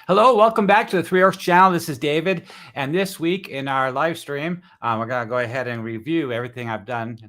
Hello, welcome back to the Three Orcs channel. This is David, and this week in our live stream, we're going to go ahead and review everything I've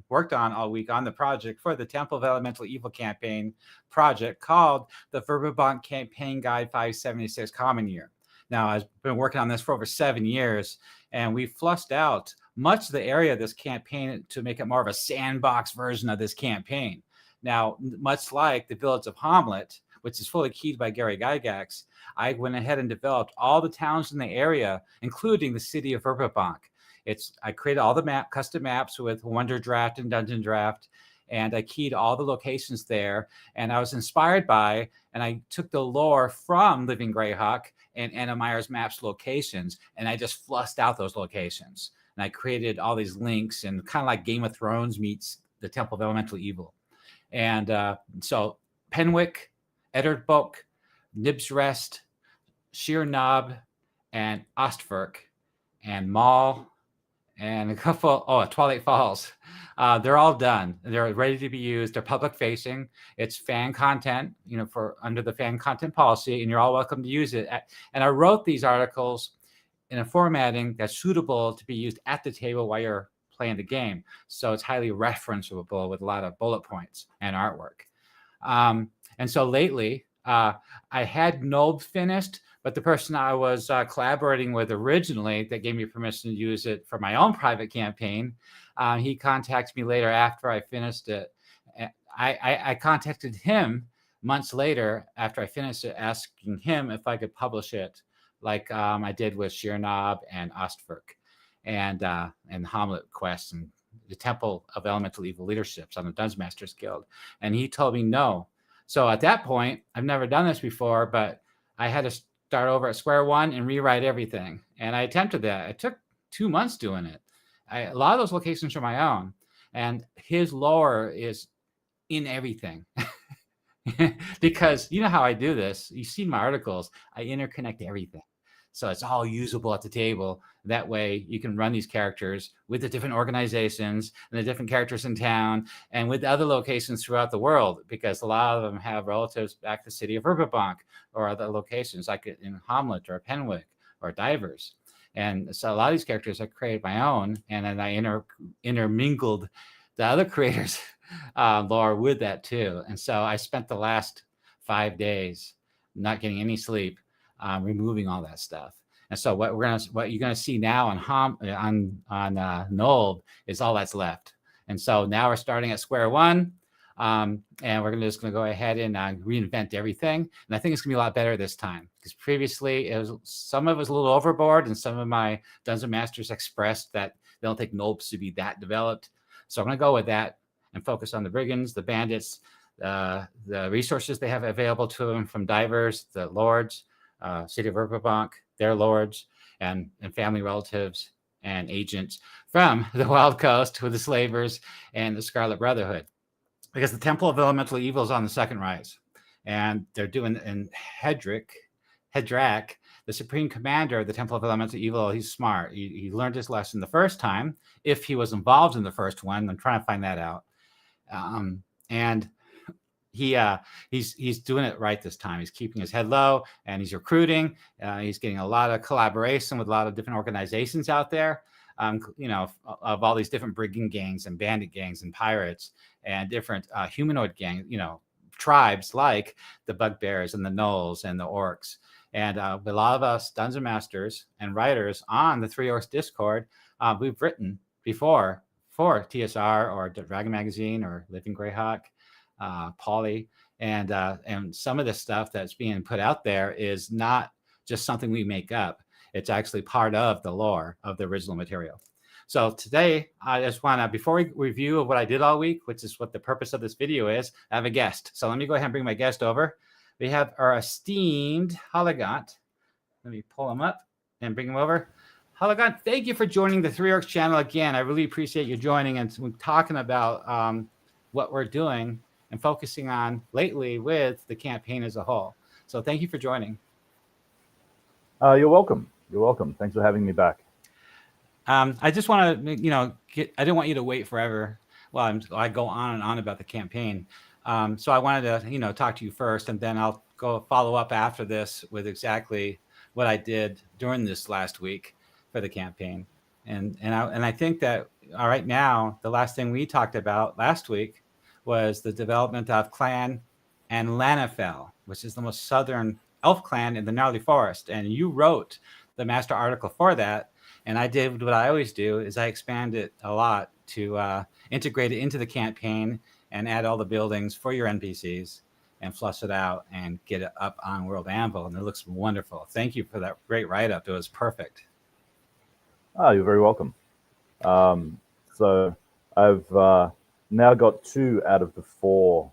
worked on all week on the project for the Temple of Elemental Evil campaign project called the Verbobonc Campaign Guide 576 Common Year. Now, I've been working on this for over 7 years, and we've flushed out much of the area of this campaign to make it more of a sandbox version of this campaign. Now, much like the Village of Hamlet, which is fully keyed by Gary Gygax, I went ahead and developed all the towns in the area, including the city of Verbobonc. I created all the custom maps with Wonder Draft and Dungeon Draft, and I keyed all the locations there. And I was inspired by, and I took the lore from Living Greyhawk and Anna Meyer's maps locations, and I just flussed out those locations. And I created all these links, and kind of like Game of Thrones meets the Temple of Elemental Evil. And so Penwick, Edderbock, Nibs Rest, Sheer Knob, and Ostfirk, and Mall, and a couple, Twilight Falls. They're all done. They're ready to be used. They're public facing. It's fan content, for under the fan content policy, and you're all welcome to use it. And I wrote these articles in a formatting that's suitable to be used at the table while you're playing the game. So it's highly referenceable with a lot of bullet points and artwork. And so lately, I had Nob finished, but the person I was collaborating with originally that gave me permission to use it for my own private campaign, he contacted me later after I finished it. I contacted him months later after I finished it, asking him if I could publish it like I did with Sheer Knob and Ostfirk and Hamlet Quest and the Temple of Elemental Evil Leaderships on the Dungeon Masters Guild. And he told me no. So at that point, I've never done this before, but I had to start over at square one and rewrite everything. And I attempted that. It took 2 months doing it. A lot of those locations are my own, and his lore is in everything. Because you know how I do this. You've seen my articles. I interconnect everything. So it's all usable at the table. That way you can run these characters with the different organizations and the different characters in town and with other locations throughout the world, because a lot of them have relatives back to the city of Verbobonc or other locations like in Hamlet or Penwick or Divers. And so a lot of these characters I created my own, and then I intermingled the other creators' lore with that too. And so I spent the last 5 days not getting any sleep, removing all that stuff. And so what you're gonna see now on Nold is all that's left. And so now we're starting at square one, and we're just gonna go ahead and reinvent everything. And I think it's gonna be a lot better this time, because previously some of it was a little overboard, and some of my Dungeon Masters expressed that they don't think Nobs should be that developed. So I'm gonna go with that and focus on the brigands, the bandits, the resources they have available to them from Divers, the lords, city of Verbobonc, their lords, and family relatives and agents from the Wild Coast with the Slavers and the Scarlet Brotherhood. Because the Temple of Elemental Evil is on the second rise. And they're doing, and Hedrak, the supreme commander of the Temple of Elemental Evil, he's smart. He learned his lesson the first time, if he was involved in the first one. I'm trying to find that out. And he's doing it right this time. He's keeping his head low, and he's recruiting. He's getting a lot of collaboration with a lot of different organizations out there, of all these different brigand gangs and bandit gangs and pirates and different humanoid gangs, tribes like the Bugbears and the Gnolls and the Orcs. And a lot of us Dungeon Masters and writers on the Three Orcs Discord, we've written before for TSR or Dragon Magazine or Living Greyhawk, Polly, and some of the stuff that's being put out there is not just something we make up. It's actually part of the lore of the original material. So today, I just want to, before we review what I did all week, which is what the purpose of this video is, I have a guest. So let me go ahead and bring my guest over. We have our esteemed Halagant. Let me pull him up and bring him over. Halagant, thank you for joining the Three Orcs channel again. I really appreciate you joining and talking about what we're doing and focusing on lately with the campaign as a whole. So thank you for joining. You're welcome. You're welcome. Thanks for having me back. I just want to, I didn't want you to wait forever. Well, I go on and on about the campaign. So I wanted to, talk to you first, and then I'll go follow up after this with exactly what I did during this last week for the campaign. And I think that all right now, the last thing we talked about last week was the development of Clan and Lanafel, which is the most southern elf clan in the Gnarly Forest. And you wrote the master article for that. And I did what I always do is I expand it a lot to integrate it into the campaign and add all the buildings for your NPCs and flush it out and get it up on World Anvil. And it looks wonderful. Thank you for that great write-up. It was perfect. Oh, you're very welcome. So I've now got 2 out of the 4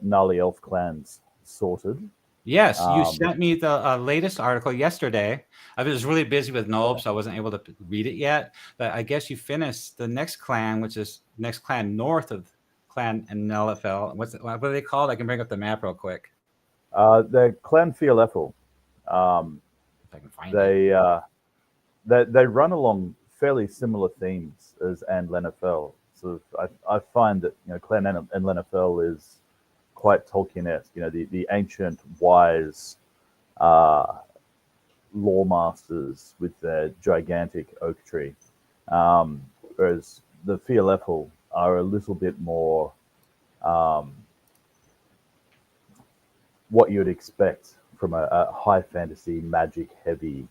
gnarly elf clans sorted. Yes, you sent me the latest article yesterday. I was really busy with Nob, so I wasn't able to read it yet. But I guess you finished the next clan, which is next clan north of Clan and Nelifel. What are they called? I can bring up the map real quick. They're Clan Fialefel. If I can find it. They run along fairly similar themes as and Lenafel. So I find that Clan and Lenafel is quite Tolkien-esque. The ancient wise law masters with their gigantic oak tree, whereas the Fialefel are a little bit more what you'd expect from a high fantasy, magic heavy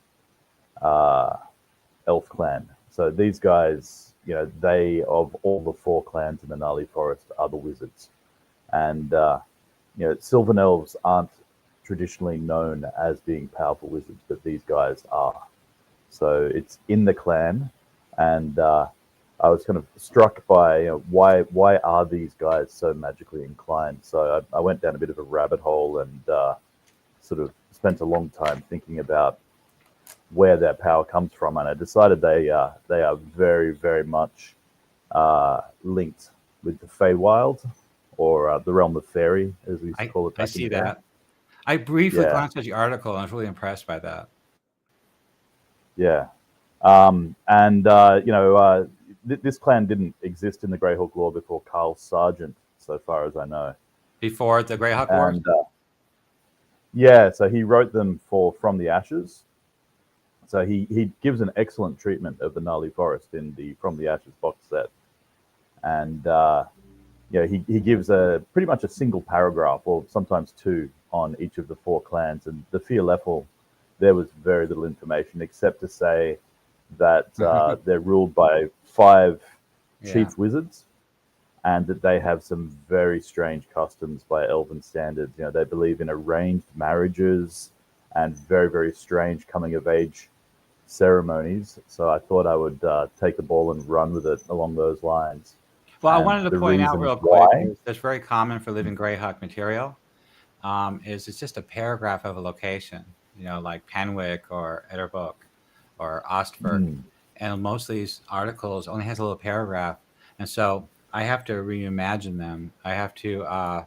elf clan. So these guys, they, of all the 4 clans in the Gnarly Forest, are the wizards. And Sylvan elves aren't traditionally known as being powerful wizards, but these guys are. So it's in the clan, and I was kind of struck by why are these guys so magically inclined. So I went down a bit of a rabbit hole and sort of spent a long time thinking about where their power comes from, and I decided they are very, very much linked with the Feywild, or the realm of fairy, as we used to call it. I see that. I briefly glanced at your article, and I was really impressed by that. Yeah, this clan didn't exist in the Greyhawk lore before Carl Sargent, so far as I know. Before the Greyhawk Wars? Yeah, so he wrote them for From the Ashes. So he gives an excellent treatment of the Gnarly Forest in the From the Ashes box set. And he gives pretty much a single paragraph, or sometimes 2, on each of the 4 clans. And the Fialefel, there was very little information except to say that they're ruled by 5 chief wizards, and that they have some very strange customs by Elven standards. They believe in arranged marriages and very, very strange coming of age ceremonies. So I thought I would take the ball and run with it along those lines. Well, I wanted to point out real quick, that's very common for Living Greyhawk material, is it's just a paragraph of a location, like Penwick or Etterbook or Ostford. And most of these articles only has a little paragraph. And so I have to reimagine them. I have to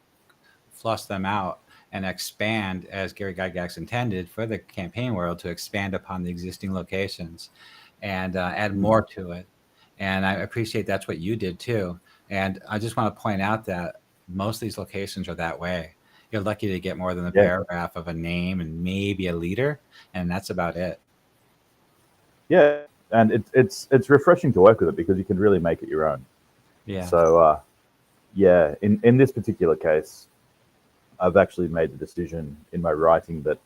flush them out and expand, as Gary Gygax intended for the campaign world, to expand upon the existing locations and add more to it. And I appreciate that's what you did too. And I just want to point out that most of these locations are that way. You're lucky to get more than a paragraph of a name and maybe a leader, and that's about it. Yeah, and it's refreshing to work with it because you can really make it your own. Yeah. So in this particular case, I've actually made the decision in my writing that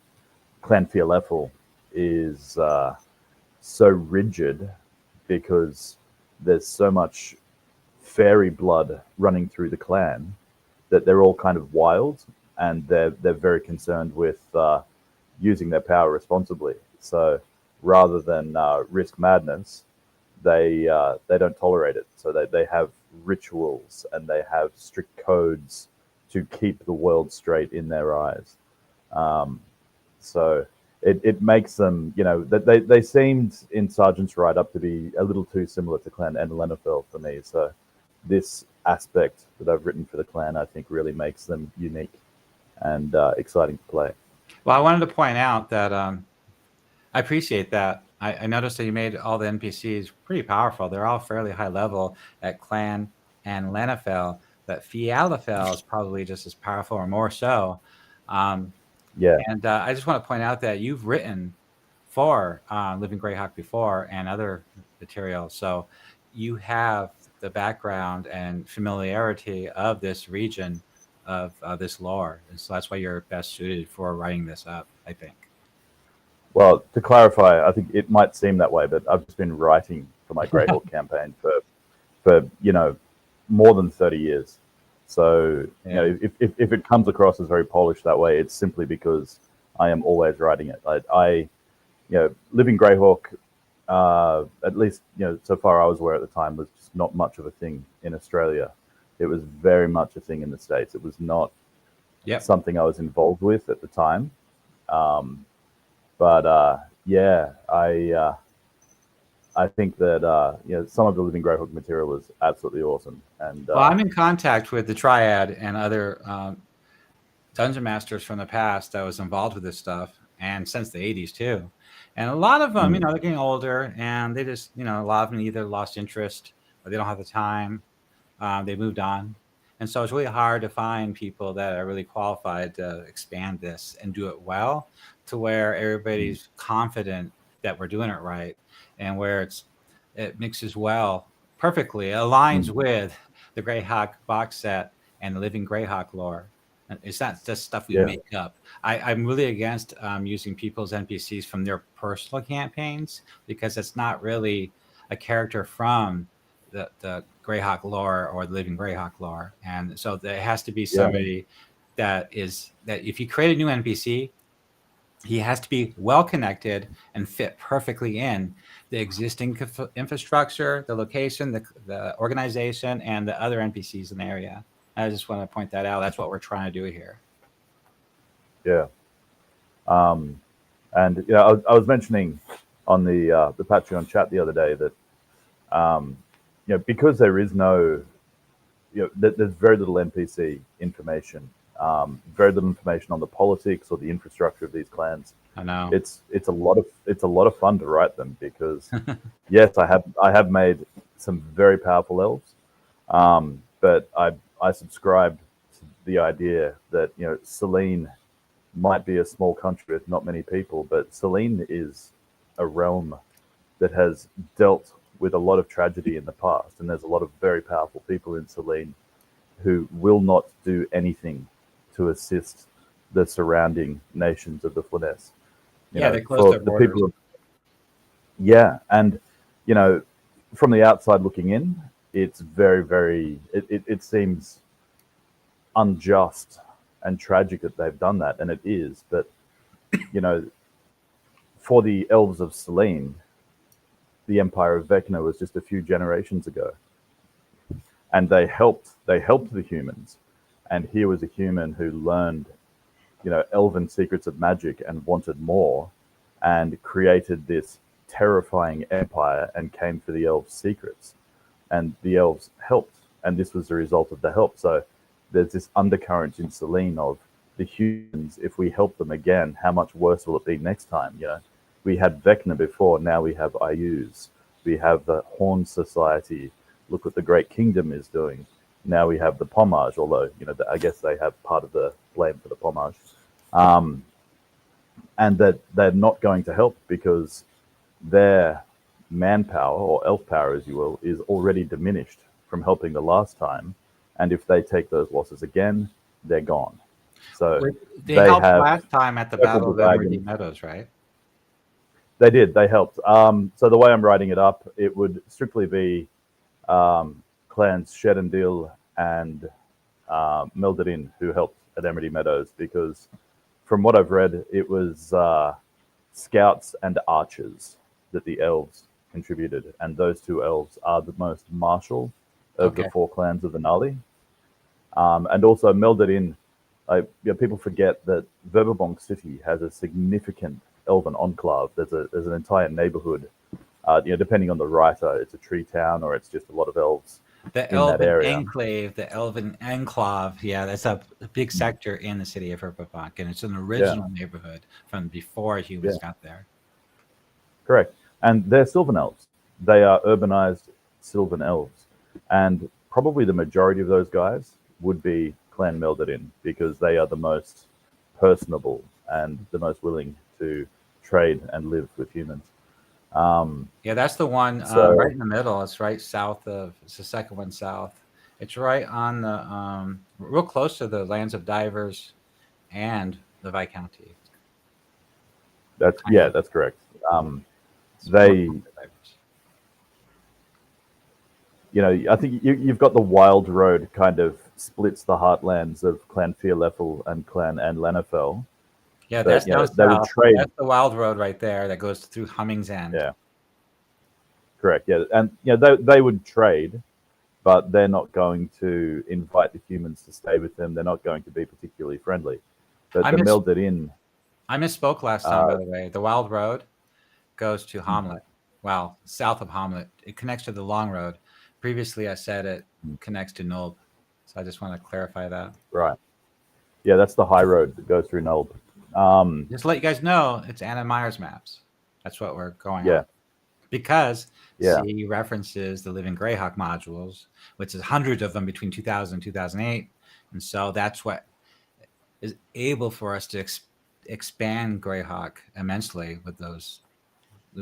Clan Fialefel is so rigid because there's so much fairy blood running through the clan that they're all kind of wild, and they're very concerned with using their power responsibly. So rather than risk madness, they don't tolerate it. So they have rituals and they have strict codes to keep the world straight in their eyes. So it makes them, they seemed in Sargent's write-up to be a little too similar to Clan and Lenafel for me. So this aspect that I've written for the clan, I think, really makes them unique and exciting to play. Well, I wanted to point out that I appreciate that. I noticed that you made all the NPCs pretty powerful. They're all fairly high level at Clan and Lanafel, that Fialafel is probably just as powerful or more so. Yeah. And I just want to point out that you've written for Living Greyhawk before and other materials. So you have the background and familiarity of this region of this lore. And so that's why you're best suited for writing this up, I think. Well, to clarify, I think it might seem that way, but I've just been writing for my Greyhawk campaign for more than 30 years. So if it comes across as very polished that way, it's simply because I am always writing it. I Living Greyhawk, at least so far I was aware at the time, was just not much of a thing in Australia. It was very much a thing in the States. It was not something I was involved with at the time. I think that some of the Living Greyhawk material is absolutely awesome. And well, I'm in contact with the Triad and other Dungeon Masters from the past that was involved with this stuff, and since the 80s too. And a lot of them, they're getting older, and they just, a lot of them either lost interest or they don't have the time. They moved on. And so it's really hard to find people that are really qualified to expand this and do it well, to where everybody's confident that we're doing it right, and where it mixes well, perfectly, aligns with the Greyhawk box set and the Living Greyhawk lore. It's not just stuff we make up. I'm really against using people's NPCs from their personal campaigns, because it's not really a character from the Greyhawk lore or the Living Greyhawk lore. And so there has to be somebody that if you create a new NPC, he has to be well connected and fit perfectly in the existing infrastructure, the location, the organization, and the other NPCs in the area. I just want to point that out. That's what we're trying to do here. Yeah. And I was mentioning on the Patreon chat the other day that because there is no, there's very little NPC information, very little information on the politics or the infrastructure of these clans. I know it's a lot of fun to write them, because yes, I have made some very powerful elves, but I subscribe to the idea that Selene might be a small country with not many people, but Selene is a realm that has dealt with a lot of tragedy in the past, and there's a lot of very powerful people in Selene who will not do anything to assist the surrounding nations of the Flonesse. They closed their borders. And from the outside looking in, it's very, very. It seems unjust and tragic that they've done that, and it is. But for the elves of Selene, the Empire of Vecna was just a few generations ago, and they helped the humans. And here was a human who learned, elven secrets of magic and wanted more, and created this terrifying empire and came for the elves' secrets. And the elves helped, and this was the result of the help. So there's this undercurrent in Selene of the humans. If we help them again, how much worse will it be next time? We had Vecna before, now we have Ayus. We have the Horn Society. Look what the Great Kingdom is doing. Now we have the Pommage, although, I guess they have part of the blame for the Pommage. And that they're not going to help because their manpower, or elf power, as you will, is already diminished from helping the last time. And if they take those losses again, they're gone. So they helped last time at the Battle of Emerald Meadows, right? They did. They helped. So the way I'm writing it up, it would strictly be clans Shedendil and Melderin who helped at Emerald Meadows, because from what I've read, it was scouts and archers that the elves contributed, and those two elves are the most martial of the four clans of the Nali. And also Melderin, people forget that Verbobonc City has a significant elven enclave. There's an entire neighborhood. Depending on the writer, it's a tree town or it's just a lot of elves. The Elven Enclave, the Elven Enclave, that's a big sector in the city of Verbobonc, and it's an original neighborhood from before humans got there. Correct. And they're Sylvan elves. They are urbanized Sylvan elves. And probably the majority of those guys would be Clan melded in, because they are the most personable and the most willing to trade and live with humans. Yeah, that's the one So- right in the middle. It's right south of. It's the second one south. It's right on the real close to the Lands of Divers and the Viscounty. That's Kind of. that's correct. It's They, more Divers. I think you've got the Wild Road kind of splits the heartlands of Clan Fearleffel and Clan Lenafel. Yeah, But, that's you know, down they would south. trade- That's the Wild Road right there that goes through Humming's End. Yeah, correct. Yeah, and they would trade, but they're not going to invite the humans to stay with them. They're not going to be particularly friendly. But I the miss- melded in, I misspoke last time, by the way. The Wild Road goes to Hamlet. Well, south of Hamlet. It connects to the Long Road. Previously, I said it connects to Nulb. So I just want to clarify that. right? Yeah, that's the high road that goes through Nulb. Just to let you guys know, it's Anna Meyer's maps. That's what we're going Yeah. on. Because Yeah. she references the Living Greyhawk modules, which is hundreds of them between 2000 and 2008. And so that's what is able for us to expand Greyhawk immensely with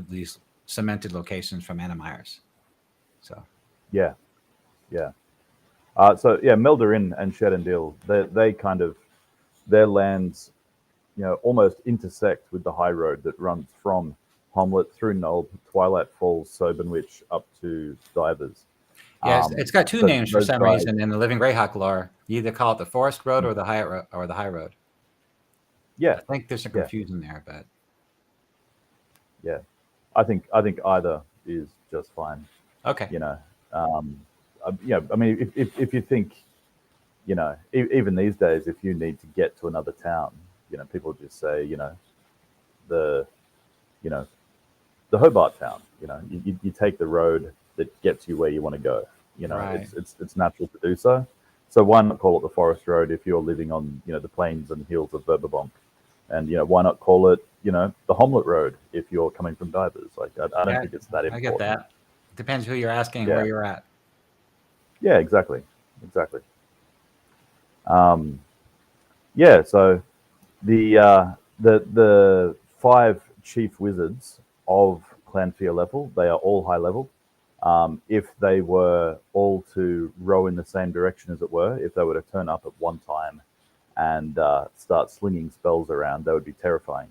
these cemented locations from Anna Meyer's. So Yeah. Melderin and Shedendil, they kind of, their lands, almost intersect with the high road that runs from Hamlet through Nulb, Twilight Falls, Sobenwich, up to Divers. yeah, it's got two so names for those some guys- reason in the Living Greyhawk lore. You either call it the Forest Road or the High Road. Yeah, I think there's some Yeah. confusion there, but yeah. I think either is just fine. okay. I mean, if you think, even these days, if you need to get to another town, people just say, the Hobart town, you take the road that gets you where you want to go. Right. It's natural to do so. So why not call it the Forest Road if you're living on, the plains and hills of Verbobonc? And, why not call it, the Hamlet Road if you're coming from Divers? Like, I don't think it's that I important. get that. Depends who you're asking and Yeah. where you're at. Yeah, exactly. So the 5 chief wizards of Clan Fearleffel, they are all high level. If they were all to row in the same direction, as it were, if they were to turn up at one time and start slinging spells around, that would be terrifying.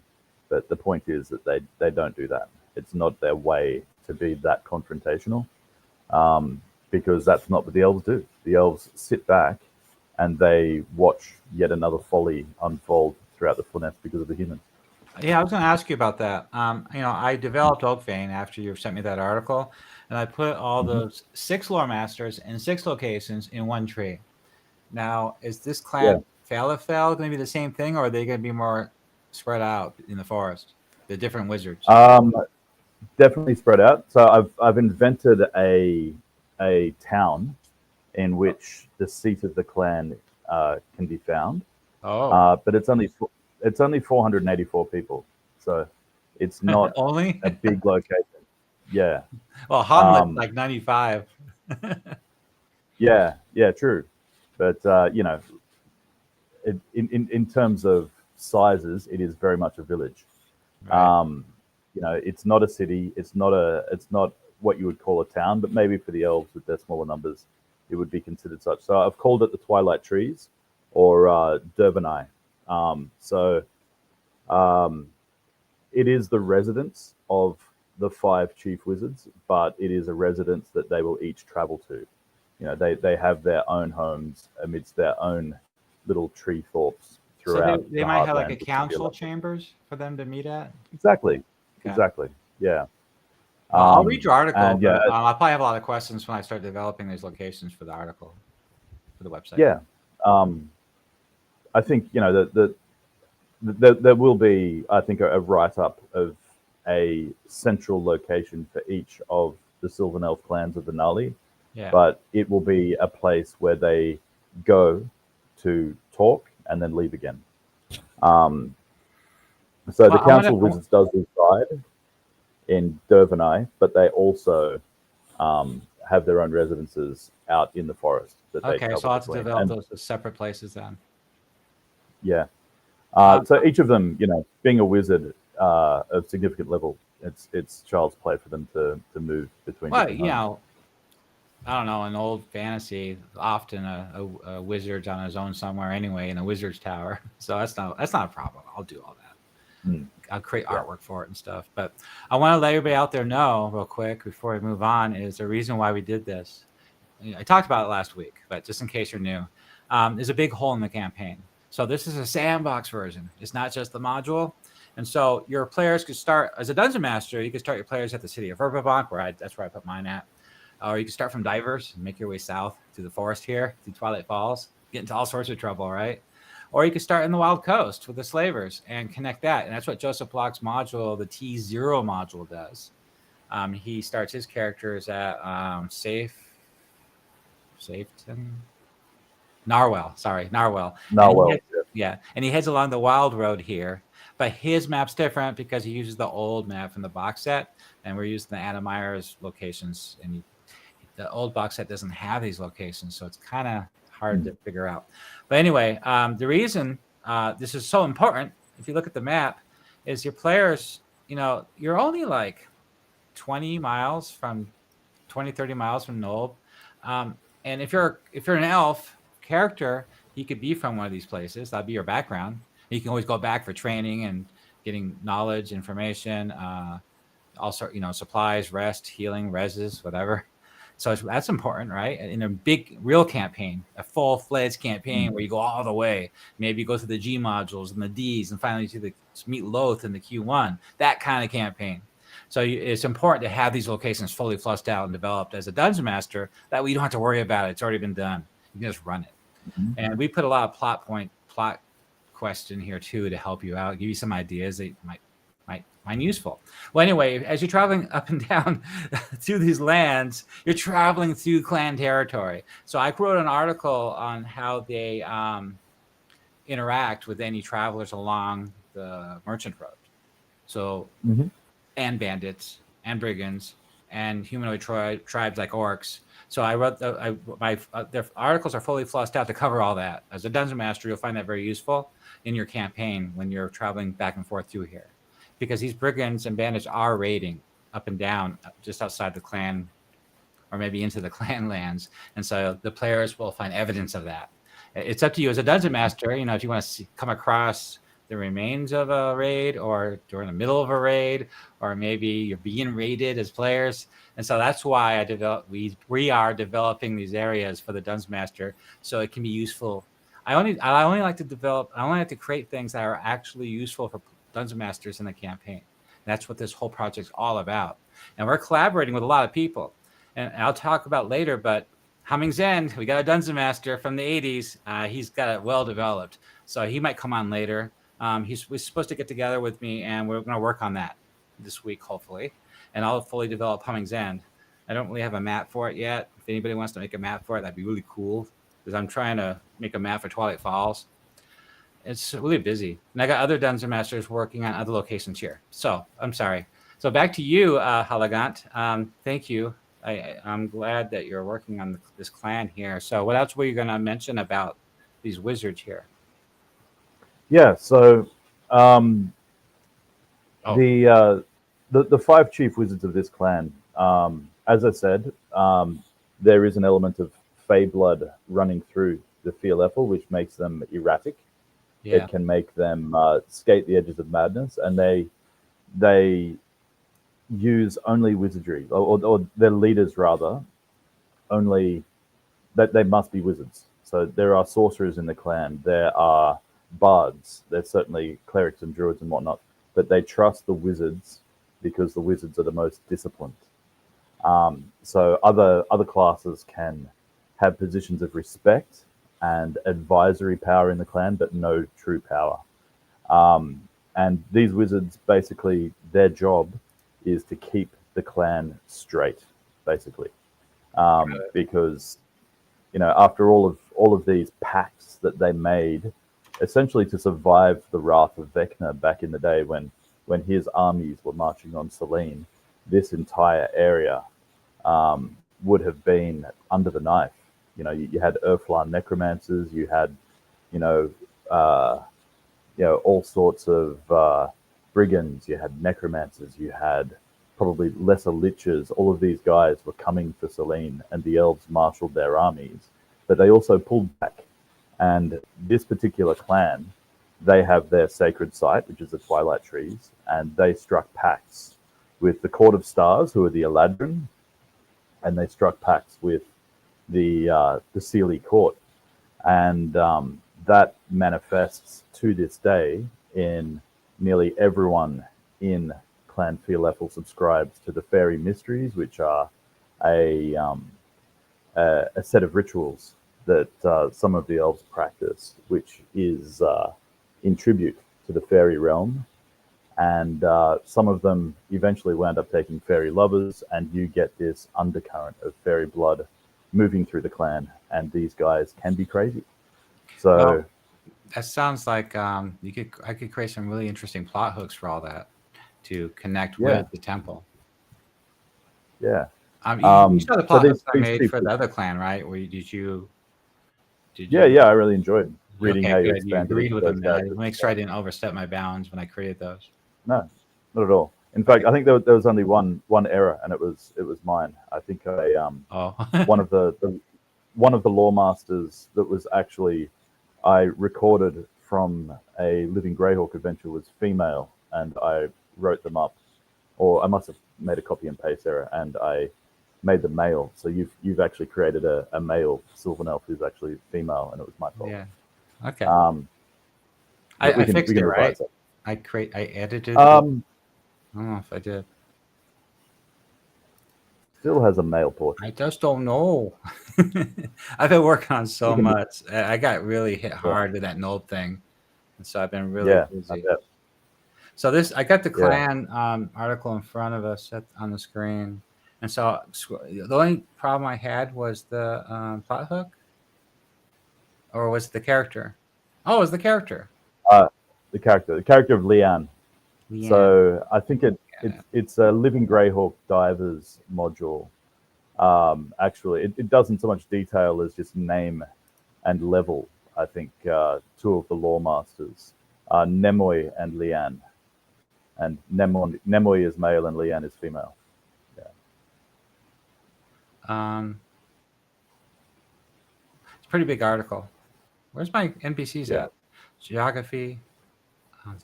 But the point is that they don't do that. It's not their way to be that confrontational, because that's not what the elves do. The elves sit back and they watch yet another folly unfold throughout the Florness because of the humans. Yeah, I was going to ask you about that. I developed Oakvein after you sent me that article, and I put all those 6 lore masters and 6 locations in one tree. Now, is this clan Falafel going to be the same thing, or are they going to be more spread out in the forest? The different wizards. Definitely spread out. So I've invented a town in which the seat of the clan can be found. But it's only 484 people, so it's not only a big location. Yeah. Well, Hamlet's like 95. Yeah, true. But in terms of sizes, it is very much a village. Right. It's not a city. It's not what you would call a town, but maybe for the elves with their smaller numbers, it would be considered such. So I've called it the Twilight Trees, or Dervenai. It is the residence of the 5 chief wizards, but it is a residence that they will each travel to. They have their own homes amidst their own little tree thorps throughout. So they might have like a council chambers for them to meet at. Exactly. Okay. Exactly. Yeah. I'll read your article. and, but, I'll probably have a lot of questions when I start developing these locations for the article, for the website. Yeah. I think there will be, I think, a write-up of a central location for each of the Sylvan Elf clans of the Nali. Yeah. But it will be a place where they go to talk and then leave again. So the Council of Wizards does reside in Dervenai, but they also have their own residences out in the forest that they Okay, so travel I'll have to between. develop And those as separate places then. yeah, Um, so each of them, being a wizard of significant level, it's child's play for them to move between well, different homes. I don't know, in old fantasy, often a wizard's on his own somewhere anyway in a wizard's tower. So that's not a problem. I'll do all that. Mm, I'll create yeah. artwork for it and stuff. But I want to let everybody out there know real quick before we move on is the reason why we did this. I talked about it last week, but just in case you're new, there's a big hole in the campaign. So this is a sandbox version. It's not just the module. And so your players could start as a dungeon master. You could start your players at the city of Verbobonc, that's where I put mine at. Or you can start from Divers and make your way south through the forest here, through Twilight Falls, get into all sorts of trouble, right? Or you can start in the Wild Coast with the Slavers and connect that. And that's what Joseph Block's module, the T0 module, does. He starts his characters at Narwhal. Narwhal. And he heads along the Wild Road here. But his map's different because he uses the old map from the box set, and we're using the Anna Meyer's locations, and the old box set doesn't have these locations, so it's kind of hard to figure out. But anyway, the reason this is so important, if you look at the map, is your players, you're only like 30 miles from Nob. And if you're an elf character, you could be from one of these places. That'd be your background. You can always go back for training and getting knowledge, information, also, supplies, rest, healing, reses, whatever. So that's important, right? In a big, real campaign, a full-fledged campaign where you go all the way, maybe you go through the G modules and the Ds and finally to meet Loth in the Q1, that kind of campaign. So it's important to have these locations fully flushed out and developed as a dungeon master. That way you don't have to worry about it. It's already been done. You can just run it. And we put a lot of plot question here too to help you out, give you some ideas that you might find useful. Well, anyway, as you're traveling up and down through these lands, you're traveling through clan territory. So I wrote an article on how they interact with any travelers along the merchant road. So, and bandits and brigands and humanoid tribes like orcs. So I wrote their articles are fully flushed out to cover all that. As a dungeon master, you'll find that very useful in your campaign when you're traveling back and forth through here, because these brigands and bandits are raiding up and down just outside the clan, or maybe into the clan lands, and so the players will find evidence of that. It's up to you as a dungeon master. If you want to come across the remains of a raid, or during the middle of a raid, or maybe you're being raided as players. And so that's why we are developing these areas for the dungeon master, so it can be useful. I only like to create things that are actually useful for dungeon masters in the campaign. That's what this whole project's all about. And we're collaborating with a lot of people, and I'll talk about later, but Humming's End, we got a dungeon master from the 80s. He's got it well developed, so he might come on later. We're supposed to get together with me, and we're going to work on that this week, hopefully. And I'll fully develop Humming's End. I don't really have a map for it yet. If anybody wants to make a map for it, that'd be really cool, because I'm trying to make a map for Twilight Falls. It's really busy. And I got other dungeon masters working on other locations here. So I'm sorry. So back to you, Halagant. Thank you. I'm glad that you're working on this clan here. So what else were you going to mention about these wizards here? Yeah, so the 5 chief wizards of this clan, as I said, there is an element of Fey blood running through the Fearleffel, which makes them erratic. Yeah. It can make them skate the edges of madness, and they use only wizardry, or their leaders rather, only that they must be wizards. So there are sorcerers in the clan, there are bards, there's certainly clerics and druids and whatnot, but they trust the wizards because the wizards are the most disciplined. So other classes can have positions of respect and advisory power in the clan, but no true power. And these wizards, basically, their job is to keep the clan straight, basically, because after all of these pacts that they made, essentially to survive the wrath of Vecna back in the day when his armies were marching on Selene, this entire area would have been under the knife. You had Earthflower necromancers, you had, you know, all sorts of brigands, you had necromancers, you had probably lesser liches. All of these guys were coming for Selene, and the elves marshaled their armies, but they also pulled back. And this particular clan, they have their sacred site, which is the Twilight Trees, and they struck pacts with the Court of Stars, who are the Eladrin, and they struck pacts with the Sealy Court. And that manifests to this day in nearly everyone in Clan Fearleffel subscribes to the Fairy Mysteries, which are a set of rituals that some of the elves practice, which is in tribute to the fairy realm. And some of them eventually wound up taking fairy lovers, and you get this undercurrent of fairy blood moving through the clan, and these guys can be crazy. So well, that sounds like I could create some really interesting plot hooks for all that to connect with the temple. Yeah. You saw the plot hooks I made for the other clan, right? Did you? Yeah, I really enjoyed reading how you good. expanded. You agreed with them. I make sure I didn't overstep my bounds when I created those. No, not at all. In fact, I think there was only one error, and it was mine. I think one of the lore masters that was actually I recorded from a Living Greyhawk adventure was female, and I wrote them up, or I must have made a copy and paste error, and I made them male. So you've actually created a male Sylvan Elf who's actually female, and it was my fault. Yeah. Okay. I fixed it, right? I edited. I don't know if I did. Still has a male portrait. I just don't know. I've been working on so much. I got really hit hard with that node thing, and so I've been really busy. So I got the clan article in front of us on the screen, and so the only problem I had was the plot hook, or was it the character? Oh, it was the character. The character of Leanne. So I think it's a Living Greyhawk Divers module. Actually, it doesn't so much detail as just name and level. I think two of the lore masters are Nemoy and Leanne. And Nemoy is male and Leanne is female. Yeah. It's a pretty big article. Where's my NPCs at? Geography,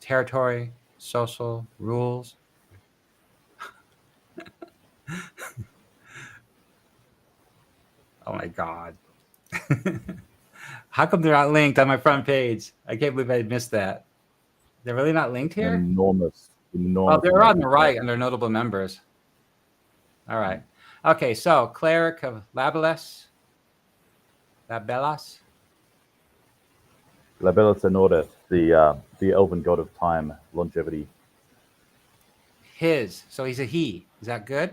territory, social, rules. Oh my God. How come they're not linked on my front page? I can't believe I missed that. They're really not linked here? Enormous. Oh, they're on the right under notable members. All right. Okay, so Cleric of Labelas. Labelas Enordeth, the elven god of time, longevity. So he's a he. Is that good?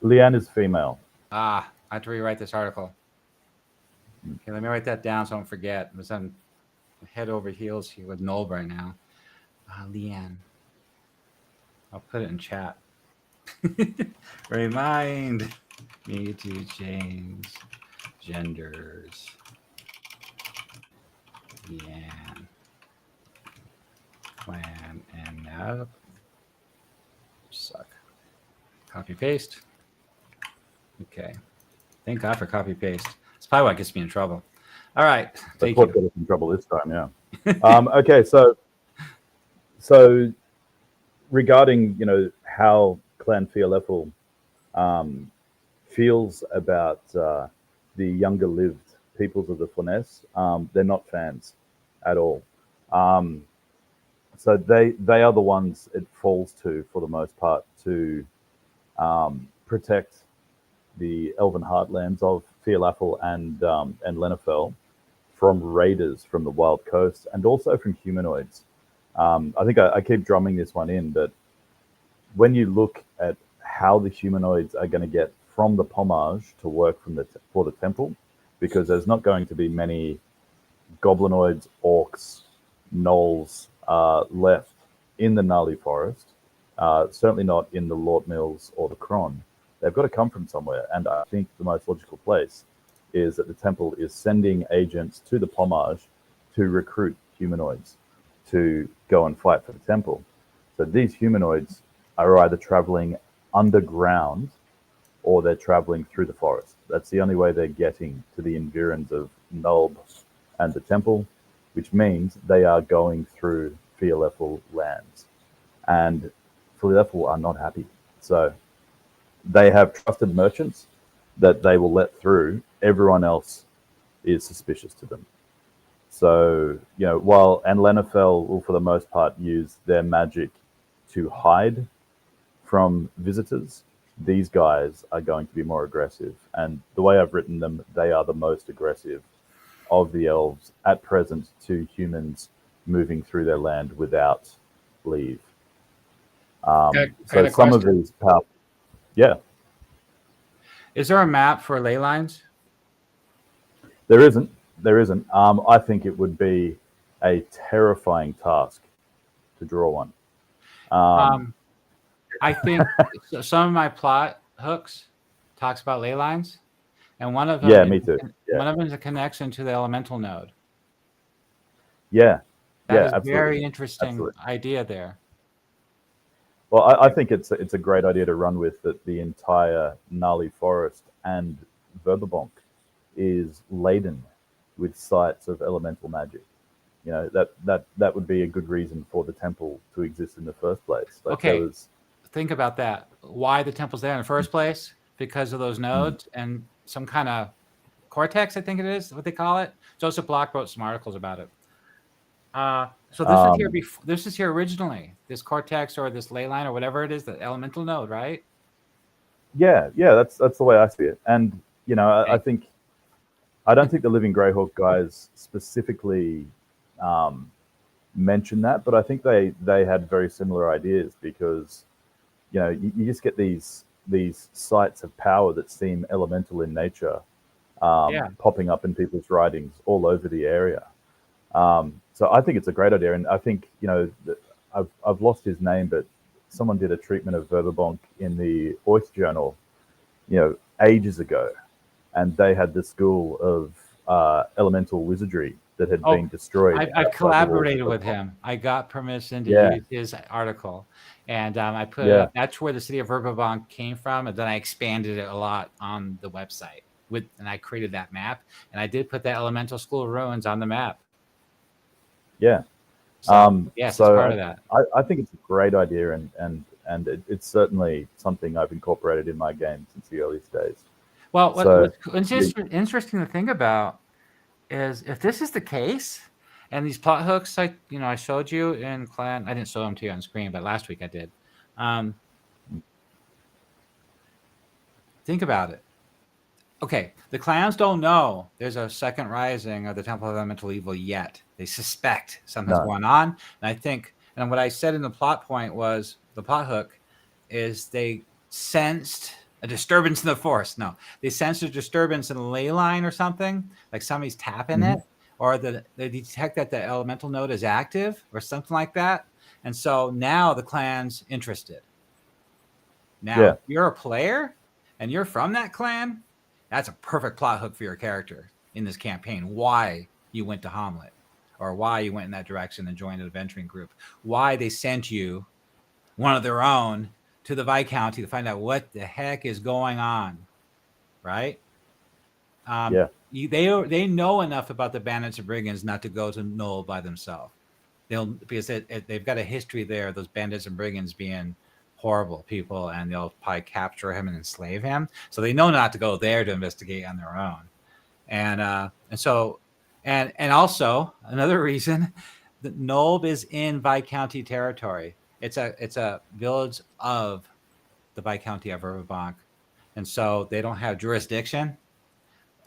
Leanne is female. I have to rewrite this article. Okay, let me write that down so I don't forget. I was on head over heels here with Noel right now. Leanne. I'll put it in chat. Remind me to change genders. Leanne. Clan and nav. Suck. Copy paste. Okay. Thank God for copy paste. That's probably what gets me in trouble. All right. That's what got us in trouble this time, yeah. Okay, so regarding how Clan Fearleffel feels about the younger lived peoples of the Flonesse, they're not fans at all. So they are the ones it falls to for the most part to protect the elven heartlands of Fearleffel and Lenafel from raiders from the Wild Coast and also from humanoids. I think I keep drumming this one in, but when you look at how the humanoids are going to get from the Pommage to work for the temple, because there's not going to be many goblinoids, orcs, gnolls left in the Gnarly Forest, certainly not in the Lort Mills or the Cron. they've got to come from somewhere. And I think the most logical place is that the temple is sending agents to the Pomage to recruit humanoids to go and fight for the temple. So these humanoids are either traveling underground or they're traveling through the forest. That's the only way they're getting to the environs of Nulb and the temple, which means they are going through Fialefel lands. And Fialefel are not happy. So they have trusted merchants that they will let through. Everyone else is suspicious to them. So, while Lenafel will, for the most part, use their magic to hide from visitors, these guys are going to be more aggressive. And the way I've written them, they are the most aggressive of the elves at present to humans moving through their land without leave. So some of these powerful... Yeah. Is there a map for ley lines? There isn't. I think it would be a terrifying task to draw one. I think some of my plot hooks talks about ley lines, and one of them, me too. One of them is a connection to the elemental node. That is absolutely. Very interesting idea there. Well, I think it's a great idea to run with, that the entire gnarly forest and Verbobonc is laden with sites of elemental magic. That would be a good reason for the temple to exist in the first place. Think about that. Why the temple's there in the first place? Because of those nodes and some kind of cortex, I think it is what they call it. Joseph Block wrote some articles about it. So this is here this is here originally, this cortex or this ley line or whatever it is, the elemental node, right? Yeah, that's the way I see it. And I don't think the Living Greyhawk guys specifically mentioned that, but I think they had very similar ideas, because you just get these sites of power that seem elemental in nature, popping up in people's writings all over the area. So I think it's a great idea, and I think I've lost his name, but someone did a treatment of Verbobonc in the Oath Journal, ages ago, and they had this school of elemental wizardry that had been destroyed. I collaborated with him. I got permission to use his article, and I put it up. That's where the city of Verbobonc came from, and then I expanded it a lot on the website and I created that map, and I did put that elemental school of ruins on the map. So it's part of that. I think it's a great idea, and it's certainly something I've incorporated in my game since the earliest days. Well, what's interesting to think about is, if this is the case, and these plot hooks, I showed you in Clan, I didn't show them to you on screen, but last week I did. Think about it. Okay, the clans don't know there's a second rising of the Temple of Elemental Evil yet. They suspect something's going on, and I think, and what I said in the plot point was, the plot hook is they sensed a disturbance in the forest. No, they sensed a disturbance in the ley line or something, like somebody's tapping it, or they detect that the elemental node is active or something like that. And so now the clan's interested. Now, if you're a player and you're from that clan, that's a perfect plot hook for your character in this campaign. Why you went to Hamlet, or why you went in that direction and joined an adventuring group. Why they sent you, one of their own, to the Viscounty to find out what the heck is going on, right? They know enough about the bandits and brigands not to go to Knoll by themselves. Because they've got a history there, those bandits and brigands being horrible people, and they'll probably capture him and enslave him. So they know not to go there to investigate on their own. And also another reason that Nulb is in Viscounty territory. It's a village of the Viscounty of Verbobonc, and so they don't have jurisdiction.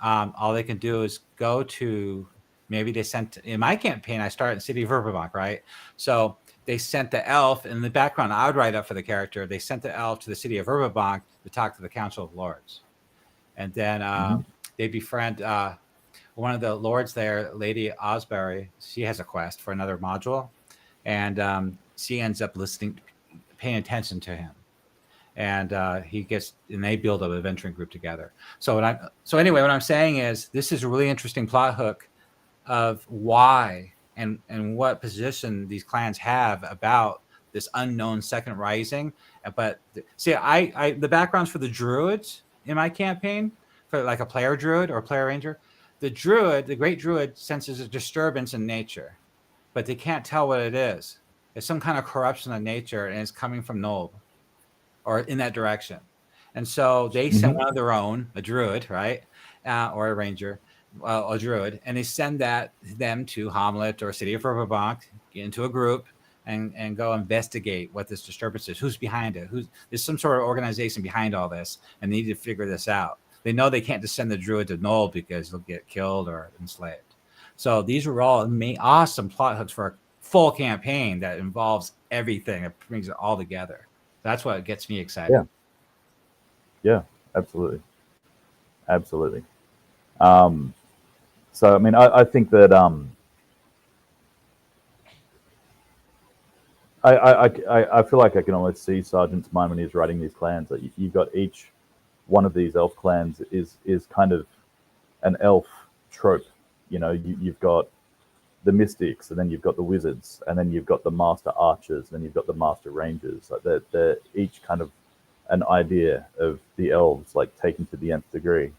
All they can do is go to, maybe they sent, in my campaign, I started in City of Verbobonc, right? So they sent the elf in the background. I would write up for the character. They sent the elf to the City of Verbobonc to talk to the Council of Lords, and then they befriend one of the lords there, Lady Osbury. She has a quest for another module, and she ends up paying attention to him. and they build an adventuring group together. So anyway, what I'm saying is this is a really interesting plot hook of why and what position these clans have about this unknown second rising. But see, the backgrounds for the druids in my campaign, for like a player druid or player ranger, the great druid senses a disturbance in nature, but they can't tell what it is. It's some kind of corruption of nature, and it's coming from Nob or in that direction. And so they send one of their own, a druid, right? Or a ranger, a druid, and they send them to Hamlet or City of Verbobonc into a group and go investigate what this disturbance is. Who's behind it? There's some sort of organization behind all this, and they need to figure this out. They know they can't just send the druid to Noel because they'll get killed or enslaved. So these were all awesome plot hooks for a full campaign that involves everything. It brings it all together. That's what gets me excited. Yeah, absolutely. So I mean, I think that I feel like I can almost see Sergeant's mind when he's writing these clans. That you've got each one of these elf clans is kind of an elf trope. You know, you've got the mystics, and then you've got the wizards, and then you've got the master archers, and then you've got the master rangers. Like they're each kind of an idea of the elves, like taken to the nth degree.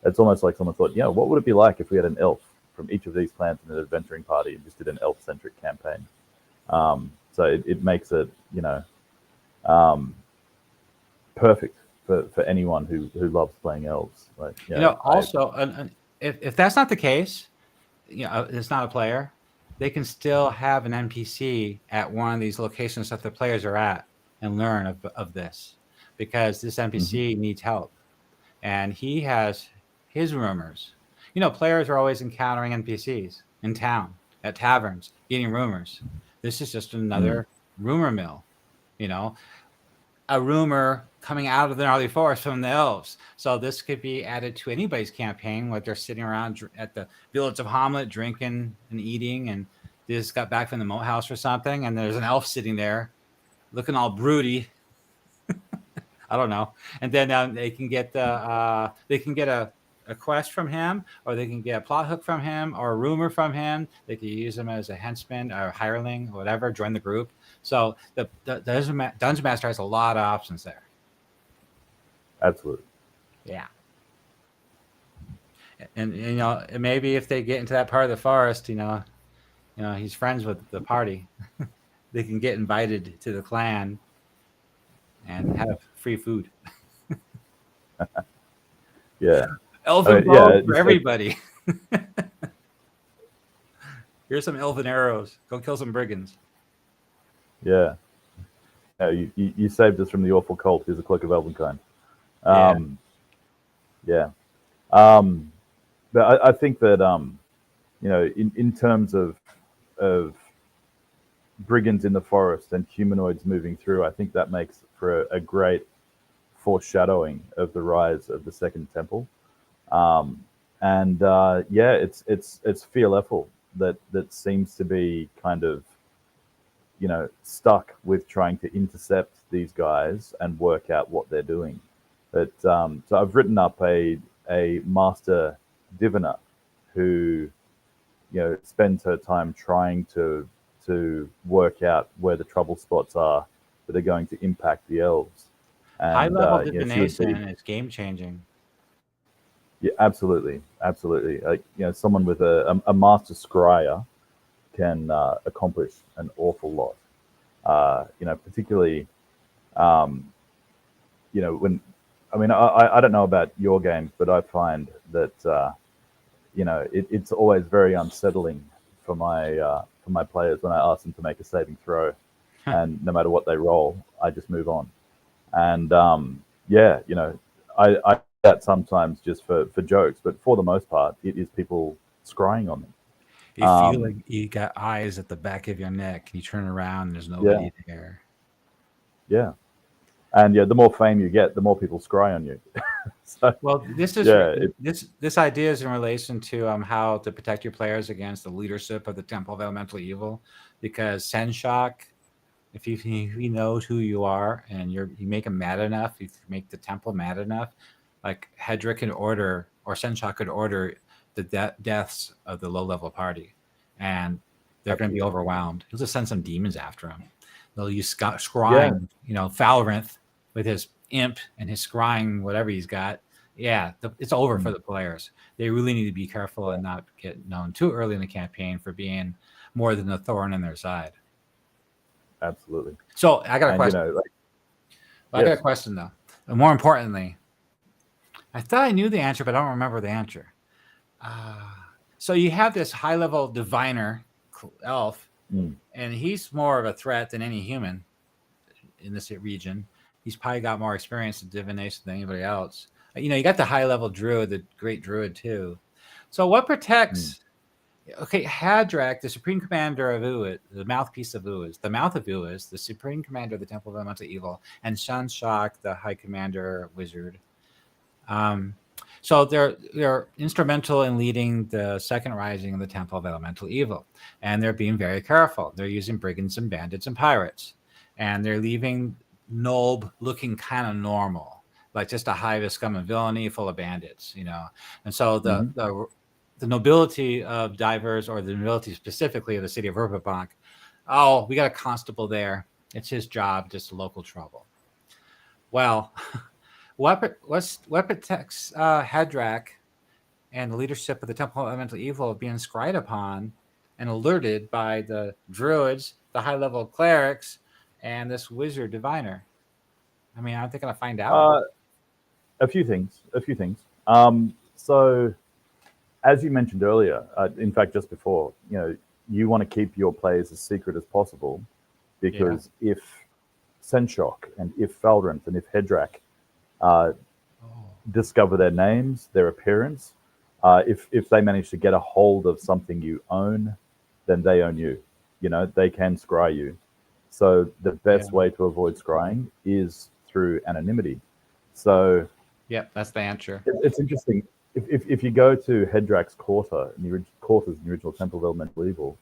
It's almost like someone thought, what would it be like if we had an elf from each of these clans in an adventuring party and just did an elf-centric campaign? So it makes it, perfect for anyone who loves playing elves. Like, if that's not the case, it's not a player, they can still have an NPC at one of these locations that the players are at and learn of this, because this NPC needs help and he has his rumors. Players are always encountering NPCs in town, at taverns, getting rumors. This is just another rumor mill, a rumor coming out of the gnarly forest from the elves. So this could be added to anybody's campaign, where they're sitting around at the village of Hamlet drinking and eating, and they just got back from the moat house or something, and there's an elf sitting there looking all broody. I don't know. And then they can get a quest from him, or they can get a plot hook from him, or a rumor from him. They could use him as a henchman or hireling, or whatever, join the group. So the Dungeon Master has a lot of options there. Absolutely. Yeah. And maybe if they get into that part of the forest, he's friends with the party. They can get invited to the clan and have free food. Yeah. Elven bow for everybody. Here's some elven arrows. Go kill some brigands. Yeah. You saved us from the awful cult. Here's a cloak of elvenkind. But I think that in terms of brigands in the forest and humanoids moving through, I think that makes for a great foreshadowing of the rise of the Second Temple. It's Fear Leffel that seems to be kind of stuck with trying to intercept these guys and work out what they're doing. But so I've written up a master diviner who spends her time trying to work out where the trouble spots are that are going to impact the elves. And, high level divination is game changing. Yeah, absolutely. Like, someone with a master scryer can accomplish an awful lot. Particularly, when I don't know about your games, but I find that it's always very unsettling for my players when I ask them to make a saving throw, and no matter what they roll, I just move on. And I do that sometimes just for jokes, but for the most part, it is people scrying on them. You feel like you got eyes at the back of your neck, and you turn around and there's nobody there. Yeah. And the more fame you get, the more people scry on you. So, well, this idea is in relation to how to protect your players against the leadership of the Temple of Elemental Evil, because Senshock if he knows who you are and you make him mad enough, if you make the temple mad enough, like Hedrick could order, or Senshak could order the deaths of the low-level party, and they're going to be overwhelmed. He'll just send some demons after him. They'll use scrying, Falrinth with his imp and his scrying, whatever he's got. Yeah, it's over for the players. They really need to be careful and not get known too early in the campaign for being more than a thorn in their side. Absolutely. So I got a question. I got a question though. And more importantly, I thought I knew the answer, but I don't remember the answer. So you have this high-level diviner elf, and he's more of a threat than any human in this region. He's probably got more experience in divination than anybody else. You got the high-level druid, the great druid too. So what protects? Okay, Hadrak, the supreme commander of Uwaz, the mouthpiece of Uwaz, the mouth of Uwaz, the supreme commander of the Temple of Elemental Evil, and Shanshak, the high commander wizard. So they're instrumental in leading the second rising of the Temple of Elemental Evil, and they're being very careful. They're using brigands and bandits and pirates, and they're leaving Nulb looking kind of normal, like just a hive of scum and villainy full of bandits, And so the nobility of divers, or the nobility specifically of the city of Verbobonc, we got a constable there. It's his job, just local trouble. Well, what protects Hadrak and the leadership of the Temple of Elemental Evil of being scryed upon and alerted by the druids, the high-level clerics, and this wizard diviner? I mean, aren't they going to find out? A few things. So, as you mentioned earlier, in fact, just before, you want to keep your players as secret as possible, because if Senshok and if Falrinth and if Hedrak discover their names, their appearance, if they manage to get a hold of something you own, then they own you. They can scry you. So the best way to avoid scrying is through anonymity. So that's the answer. It's interesting. If you go to Hedrak's quarters in the original Temple of Elemental Evil,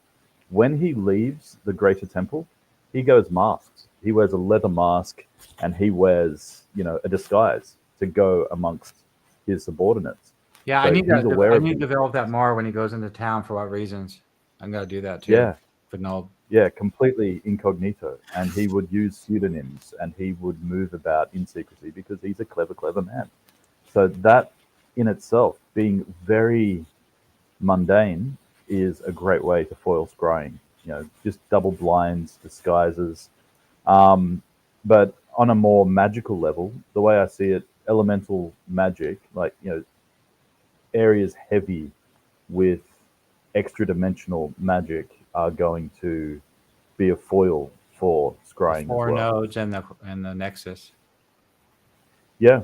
when he leaves the Greater Temple, he goes masked. He wears a leather mask, and he wears, a disguise to go amongst his subordinates. Yeah, so I need to develop that more when he goes into town. For what reasons? I'm going to do that too. Yeah. For Nob. Yeah, completely incognito. And he would use pseudonyms, and he would move about in secrecy because he's a clever, clever man. So that in itself, being very mundane, is a great way to foil scrying. Just double blinds, disguises. But on a more magical level, the way I see it, elemental magic, like, areas heavy with extra dimensional magic are going to be a foil for scrying. The four nodes and the nexus. Yeah.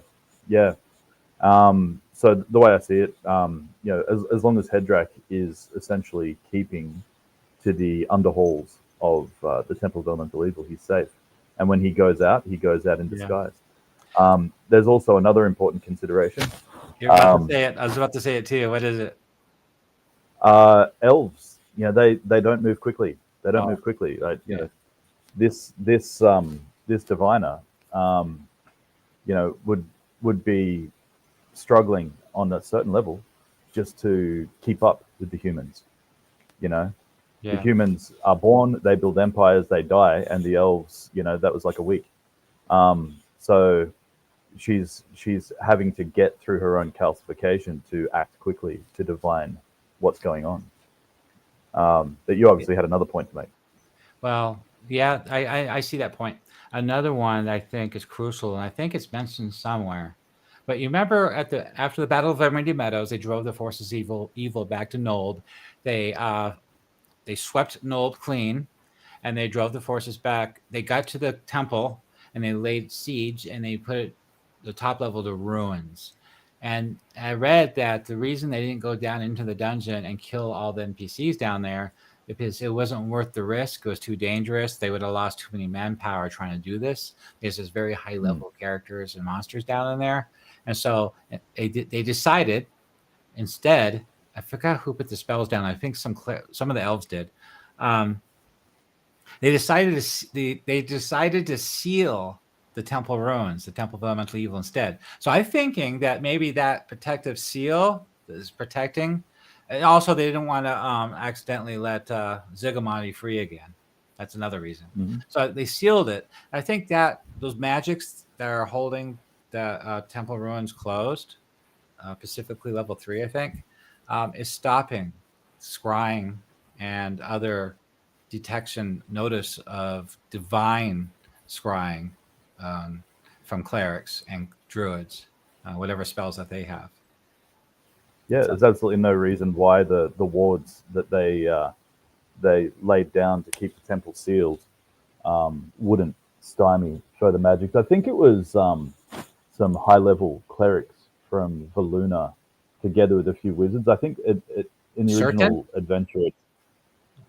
So the way I see it, as long as Hedrak is essentially keeping to the underhalls of the Temple of Elemental Evil, he's safe. And when he goes out in disguise. There's also another important consideration. You're about to say it. I was about to say it too. What is it? Elves. They don't move quickly. This diviner, would be struggling on a certain level just to keep up with the humans. The humans are born, they build empires, they die, and the elves, that was like a week. So she's having to get through her own calcification to act quickly to divine what's going on. But you obviously had another point to make. Well, yeah, I see that point. Another one that I think is crucial, and I think it's mentioned somewhere. But you remember after the Battle of Vermindi Meadows, they drove the forces evil back to Nulb. They swept Nulb clean, and they drove the forces back. They got to the temple, and they laid siege, and they put the top level to ruins. And I read that the reason they didn't go down into the dungeon and kill all the NPCs down there, because it wasn't worth the risk. It was too dangerous. They would have lost too many manpower trying to do this. There's very high level characters and monsters down in there. And so they decided instead, I forgot who put the spells down. I think some of the elves did. They decided to seal the temple ruins, the temple of elemental evil instead. So I'm thinking that maybe that protective seal is protecting. And also, they didn't want to accidentally let Zigamati free again. That's another reason. Mm-hmm. So they sealed it. I think that those magics that are holding the temple ruins closed, specifically level 3, I think, is stopping scrying and other detection notice of divine scrying from clerics and druids, whatever spells that they have. Yeah, there's absolutely no reason why the wards that they laid down to keep the temple sealed wouldn't stymie further magic. I think it was some high-level clerics from Valuna together with a few wizards. I think in the original adventure,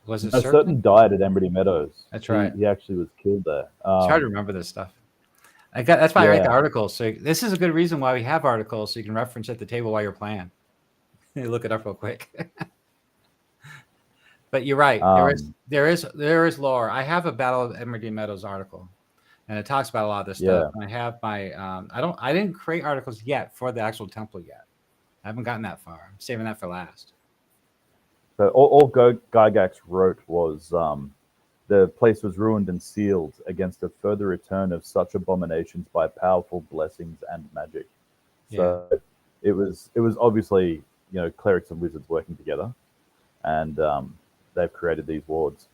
Was it certain died at Emerald Meadows. That's right. He actually was killed there. It's hard to remember this stuff. That's why I write the articles. So this is a good reason why we have articles, so you can reference at the table while you're playing. You look it up real quick. But you're right. There is lore. I have a Battle of Emerald Meadows article, and it talks about a lot of this stuff. And I have my I didn't create articles yet for the actual temple yet. I haven't gotten that far. I'm saving that for last. So all Gygax wrote was the place was ruined and sealed against a further return of such abominations by powerful blessings and magic. So it was obviously, clerics and wizards working together, and they've created these wards.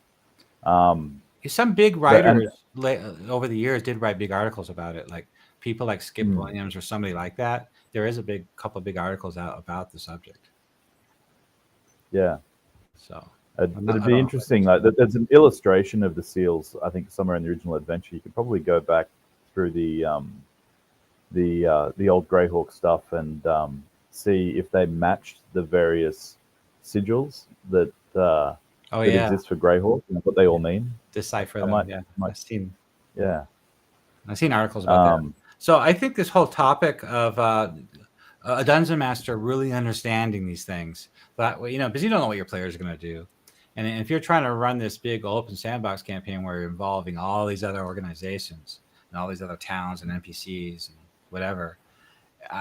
Some big writers over the years did write big articles about it, like people like Skip Williams or somebody like that. There is a couple of big articles out about the subject. Yeah. So it'd be interesting. Like, there's an illustration of the seals, I think, somewhere in the original adventure. You could probably go back through the old Greyhawk stuff and see if they matched the various sigils that exist for Greyhawk and what they all mean. Decipher them. I've seen articles about that. So I think this whole topic of a dungeon master really understanding these things, but because you don't know what your players are going to do, and if you're trying to run this big open sandbox campaign where you're involving all these other organizations and all these other towns and NPCs and whatever,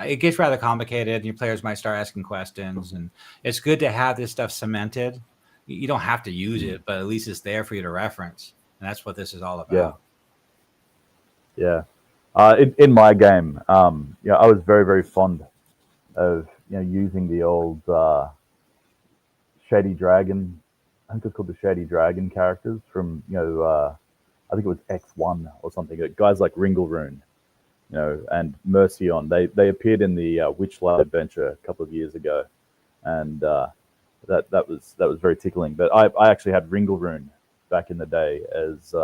it gets rather complicated. And your players might start asking questions, and it's good to have this stuff cemented. You don't have to use it, but at least it's there for you to reference, and that's what this is all about. Yeah. In my game, I was very, very fond of using the old Shady Dragon. I think it's called the Shady Dragon characters from I think it was X1 or something. Guys like Ringleroon, and Mercion. They appeared in the Witchlight adventure a couple of years ago, and that was very tickling. But I actually had Ringleroon back in the day as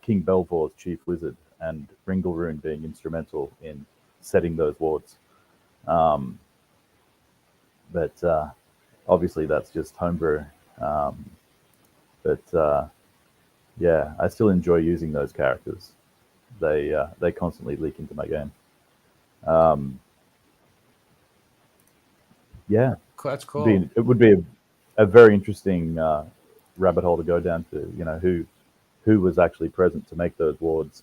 King Belvor's chief wizard, and Ringleroon being instrumental in setting those wards. But obviously that's just homebrew. I still enjoy using those characters. They constantly leak into my game. That's cool. It would be a very interesting rabbit hole to go down to. Who was actually present to make those wards.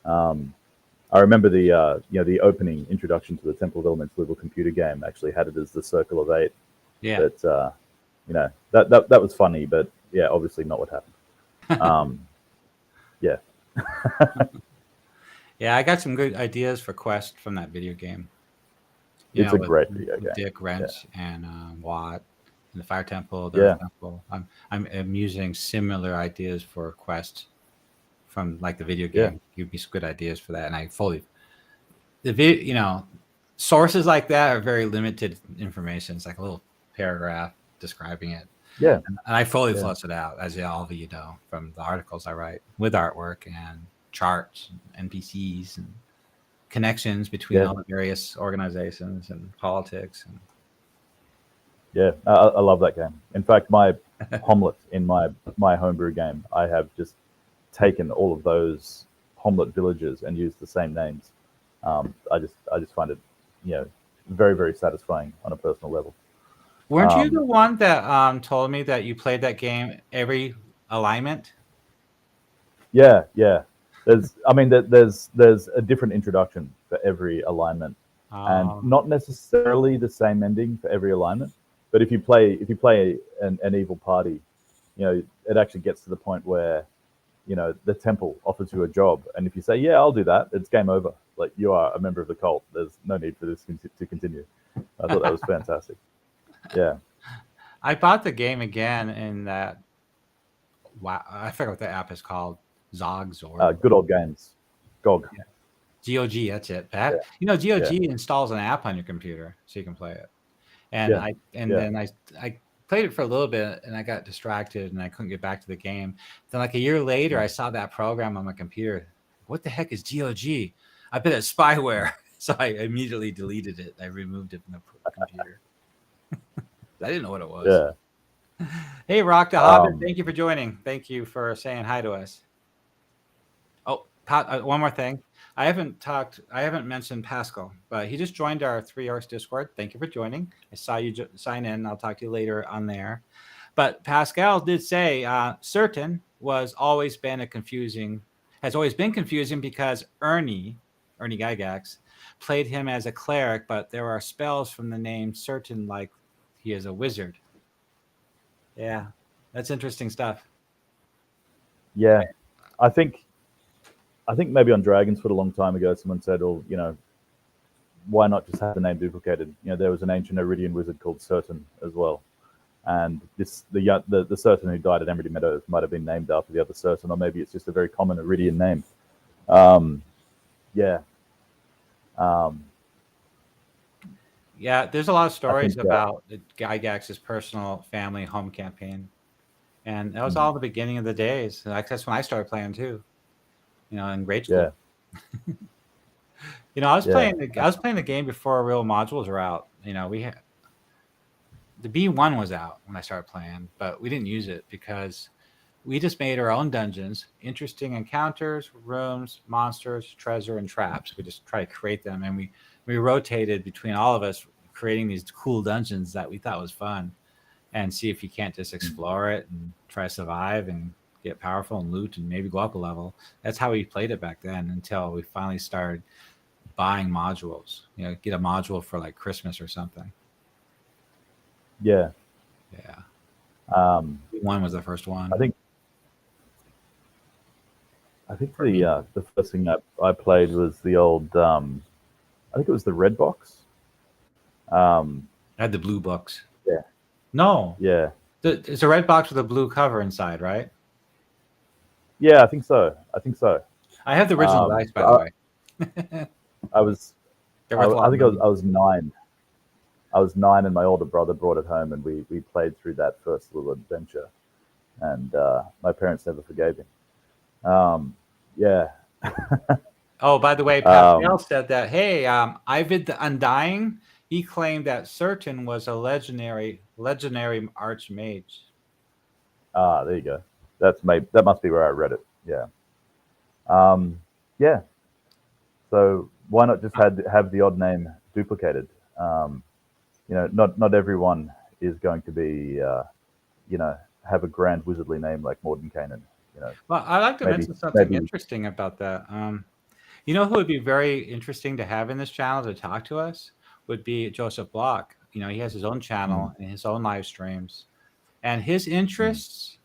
I remember the opening introduction to the Temple of Elemental Evil computer game actually had it as the Circle of Eight. Yeah. But that was funny, but obviously not what happened. Yeah, I got some good ideas for Quest from that video game. It's a great video game. Dick Wrench and Watt and the Fire Temple. Temple. I'm using similar ideas for Quest from like the video game. Give me some good ideas for that, and I fully sources like that are very limited information. It's like a little paragraph describing it. Yeah, and I fully flush it out, as all of you know, from the articles I write with artwork and charts, and NPCs, and connections between all the various organizations and politics. And I love that game. In fact, my Homlet in my homebrew game, I have just taken all of those Homlet villages and used the same names. I just find it, very, very satisfying on a personal level. Weren't you the one that told me that you played that game every alignment? Yeah. There's a different introduction for every alignment, and not necessarily the same ending for every alignment. But if you play an evil party, it actually gets to the point where, the temple offers you a job, and if you say, yeah, I'll do that, it's game over. Like, you are a member of the cult. There's no need for this to continue. I thought that was fantastic. Yeah. I bought the game again in that. Wow, I forget what the app is called. Zogs or Good old games. GOG. Yeah. GOG. That's it, Pat. Yeah. GOG installs an app on your computer so you can play it. And then I played it for a little bit and I got distracted and I couldn't get back to the game. Then like a year later, I saw that program on my computer. What the heck is GOG? I bet it's spyware. So I immediately deleted it. I removed it from the computer. I didn't know what it was. Yeah. Hey, Rock the Hobbit, thank you for joining. Thank you for saying hi to us. Oh, one more thing. I haven't mentioned Pascal, but he just joined our 3 Orcs Discord. Thank you for joining. I saw you sign in. I'll talk to you later on there. But Pascal did say certain has always been confusing because Ernie Gygax played him as a cleric, but there are spells from the name certain, like he is a wizard. Yeah, that's interesting stuff. Yeah, I think maybe on Dragonsfoot a long time ago, someone said, "Oh, why not just have the name duplicated?" There was an ancient Iridian wizard called Certain as well, and the Certain who died at Emerald Meadows might have been named after the other Certain, or maybe it's just a very common Iridian name. Yeah, there's a lot of stories about Gygax's personal family home campaign, and that was all the beginning of the days. Like, that's when I started playing too. In grade school. I was playing the game before real modules were out. We had the B1 was out when I started playing, but we didn't use it because we just made our own dungeons, interesting encounters, rooms, monsters, treasure, and traps. We just try to create them, and we rotated between all of us creating these cool dungeons that we thought was fun, and see if you can't just explore it and try to survive and get powerful and loot and maybe go up a level. That's how we played it back then until we finally started buying modules. Get a module for like Christmas or something. Yeah. One was the first one. I think the first thing I played was the old. I think it was the red box. I had the blue box. Yeah. No. Yeah. It's a red box with a blue cover inside, right? Yeah, I think so. I have the original dice, by the way. I think I was 9. I was 9, and my older brother brought it home, and we played through that first little adventure, and my parents never forgave me. Yeah. Oh, by the way, Pascal said that, hey, Ivid the Undying, he claimed that Certain was a legendary archmage. There you go. That must be where I read it. Yeah. Yeah. So why not just have the odd name duplicated? Not everyone is going to be, have a grand wizardly name like Mordenkainen. Well, I'd like to mention something interesting about that. Who would be very interesting to have in this channel to talk to us would be Joseph Block. He has his own channel and his own live streams, and his interests